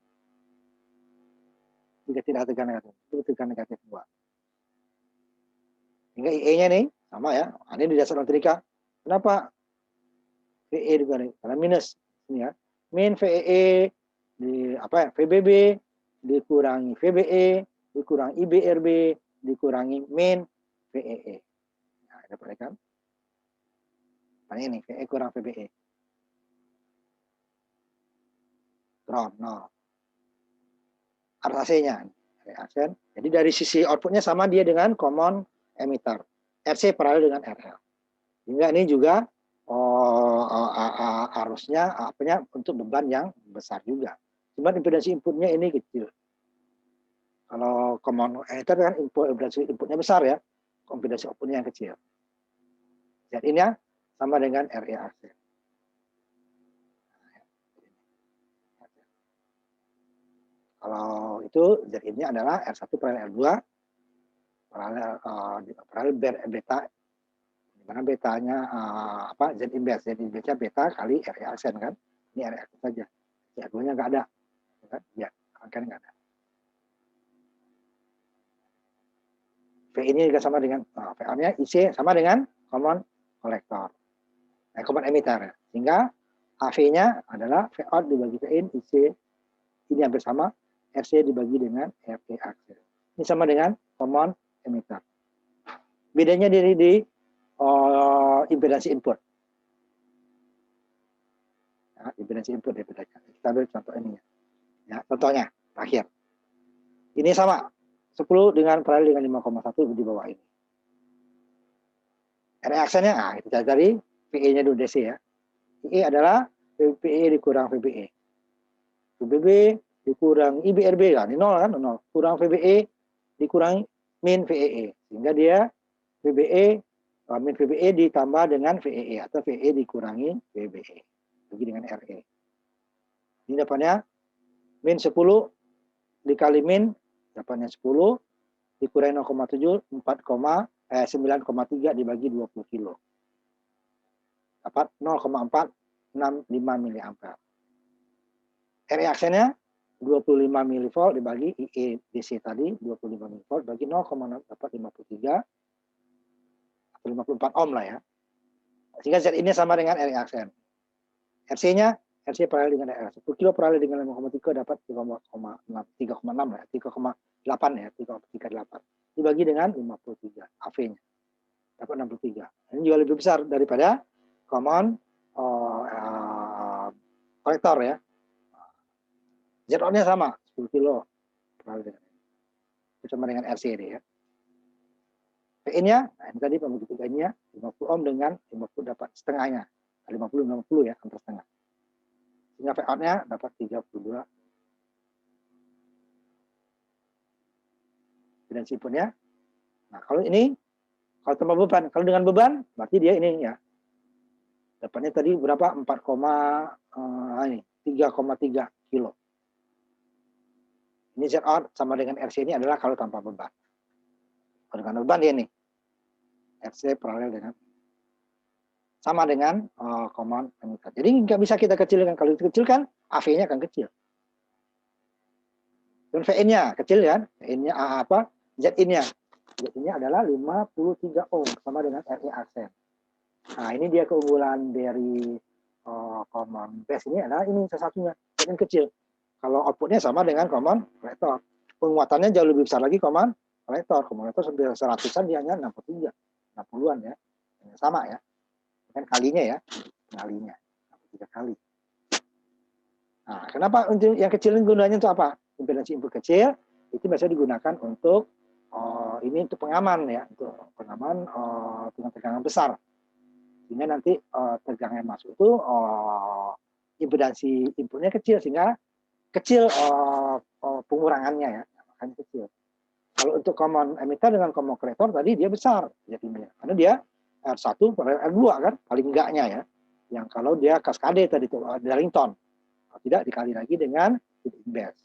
Jika tidak ada tegangan negatif, itu tegangan negatif 2. Hingga IE-nya nih sama ya. Ini di dasar elektrika. Kenapa VE dibanding? Karena minus ini ya. Min VEE di VBB dikurangi VBE dikurangi IBRB dikurangi min VEE. Nah, ada perhatikan. Nah ini VE kurang VBE. Drop 0. Arus AC-nya. Jadi dari sisi outputnya sama dia dengan common emitter. RC paralel dengan RL. Sehingga ini juga arusnya untuk beban yang besar juga. Cuma impedansi inputnya ini kecil. Kalau common emitter kan impedansi inputnya besar ya. Impedansi outputnya yang kecil. Dan ini sama dengan REAC. Kalau itu Z-nya adalah R1 paralel R2 paralel beta, di mana betanya Z inverse, Z inverse-nya beta kali RE aksen kan. Ini RE aksen saja. Z2-nya nggak ada. Ya, rangkaian nggak ada. V ini juga sama dengan VA-nya IC sama dengan common collector. Common emitter. Sehingga HV-nya adalah V out dibagi V in IC ini hampir sama, RC dibagi dengan RE aksen. Ini sama dengan common emitter. Bedanya di impedansi input. Nah, impedansi input dibedakan. Kita ambil contoh ini ya. Contohnya terakhir. Ini sama 10 dengan paralel dengan 5,1 di bawah ini. RE aksennya, kita cari VE-nya dulu DC ya. VE adalah VPE dikurang VBE. VBB dikurang IBRB kan, ini 0 kan, 0. Kurang VBE dikurangi min VEE. Sehingga dia VBE min VBE ditambah dengan VEE atau VE dikurangi VBE. Bagi dengan RE. Ini dapatnya min 10 dikali min dapatnya 10 dikurangi 0,7, 9,3 dibagi 20 kilo. Dapat 0,465 miliampere. RE aksennya 25 mV dibagi IE DC tadi 25 mV bagi 0,6 dapat 53 atau 54 ohm lah ya. Sehingga Z ini sama dengan RE aksen. RC-nya RC paralel dengan RR. 10 kilo paralel dengan 5,3 dapat 3,6 ya, 3,8 ya, 3,38. Dibagi dengan 53 AV-nya. Dapat 63. Ini juga lebih besar daripada common kolektor ya. Z-on-nya sama, 10 kilo. Sama dengan RC ini ya. PN-nya, nah ini tadi pembagi tiganya 50 ohm dengan 50 dapat setengahnya. 50 ya, hampir setengah. Sehingga V-out-nya dapat 32. Dan inputnya. Nah, kalau ini, kalau tambah beban, kalau dengan beban, berarti dia ini ya. Dapatnya tadi berapa? 3,3 kilo. Ini Z-out sama dengan RC ini adalah kalau tanpa beban. Kalau dengan beban dia nih. RC paralel dengan sama dengan common emitter. Jadi nggak bisa kita kecilkan. Kalau dikecilkan, AV-nya akan kecil. Dan VN-nya kecil kan? VN-nya apa? Z-in-nya. Z-in-nya adalah 53 ohm sama dengan RE aksen. Nah, ini dia keunggulan dari common base ini adalah ini salah satunya. Z-in kecil. Kalau outputnya sama dengan common kolektor. Penguatannya jauh lebih besar lagi common kolektor. Common kolektor sampai 100-an dia hanya 63. 60-an ya. Sama ya. Kan kalinya ya. Kalinya. 3 kali. Nah, kenapa untuk yang kecil ini gunanya untuk apa? Impedansi input kecil itu biasa digunakan untuk ini untuk pengaman ya, untuk pengaman dengan tegangan besar. Sehingga nanti tegangan yang masuk itu impedansi inputnya kecil sehingga kecil pengurangannya ya, makanya kecil. Kalau untuk common emitter dengan common kolektor tadi dia besar jadinya, karena dia R1 per R2 kan paling enggaknya ya. Yang kalau dia kaskade tadi itu Darlington, tidak dikali lagi dengan base.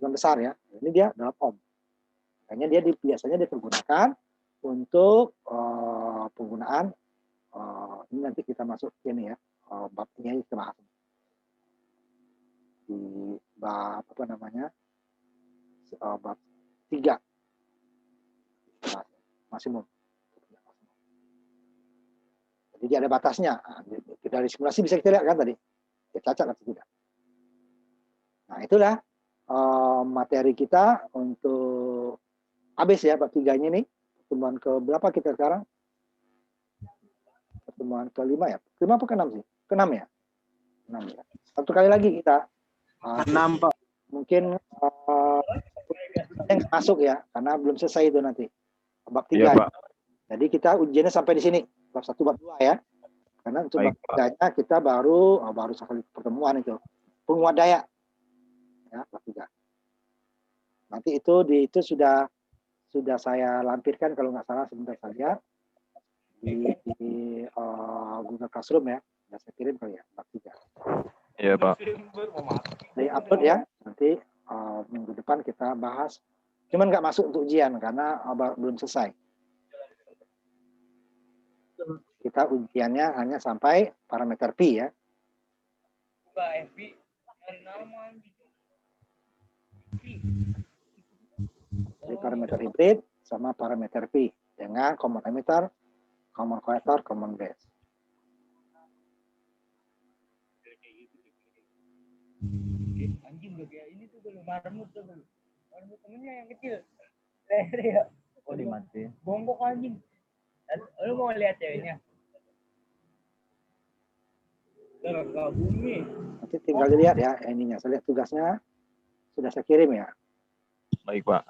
Dengan besar ya. Ini dia dalam ohm. Makanya dia biasanya digunakan untuk penggunaan ini nanti kita masuk ini ya, babnya kita bahas di bab apa namanya, bab 3 maksimum. Jadi dia ada batasnya. Dari simulasi bisa kita lihat kan tadi, dia cacat atau tidak. Nah itulah materi kita untuk habis ya bab 3-nya nih. Pertemuan ke berapa kita sekarang? Pertemuan ke-5 ya? Ke-5 apa ke-6 sih? Ke-6 ya? 6 ya. Satu kali lagi kita. 6 Pak. Mungkin yang masuk ya, karena belum selesai itu nanti. Bab 3. Iya, Pak. Jadi kita ujiannya sampai di sini. Bab 1, bab 2 ya. Karena untuk Baik, bab 3-nya kita baru sekali pertemuan itu. Penguat daya. Ya, bab 3. Nanti itu sudah saya lampirkan kalau nggak salah sebentar saja di Google Classroom ya. Sudah saya kirim kali ya, bab 3. Iya, Pak. Di upload ya. Nanti minggu depan kita bahas. Cuman nggak masuk untuk ujian karena belum selesai. Kita ujiannya hanya sampai parameter Pi ya. Jadi parameter hibrid sama parameter Pi dengan common emitter, common kolektor, common base. Anjing udah kayak ini tuh belum marmut tuh belum. Marmut temennya yang kecil. Oh dimatiin. Bongkok anjing. Lu mau lihat ceweknya? Ke bumi. Nanti tinggal dilihat ya ininya. Saya lihat tugasnya sudah saya kirim ya. Baik, Pak.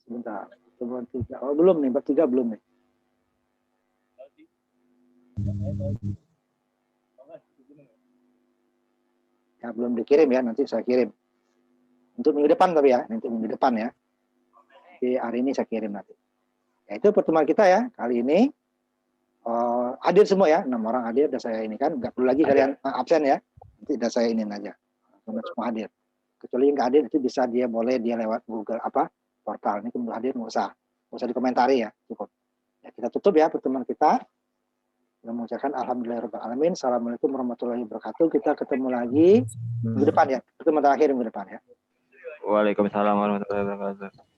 Sebentar. Pertemuan 3. Oh belum nih, bab 3 belum nih. Ya, belum dikirim ya, nanti saya kirim. Untuk minggu depan tapi ya, nanti minggu depan ya. Di hari ini saya kirim nanti. Ya, itu pertemuan kita ya, kali ini. Hadir semua ya, 6 orang hadir, dan saya ini kan, nggak perlu lagi kalian absen ya. Nanti udah saya ini aja. Semua hadir. Kecuali yang nggak hadir itu bisa dia boleh dia lewat Google portal ini belum hadir nggak usah dikomentari ya, cukup. Ya, kita tutup ya pertemuan kita. Kita mengucapkan alhamdulillahirobbilalamin. Assalamualaikum warahmatullahi wabarakatuh. Kita ketemu lagi minggu depan ya. Pertemuan terakhir minggu depan ya. Waalaikumsalam warahmatullahi wabarakatuh.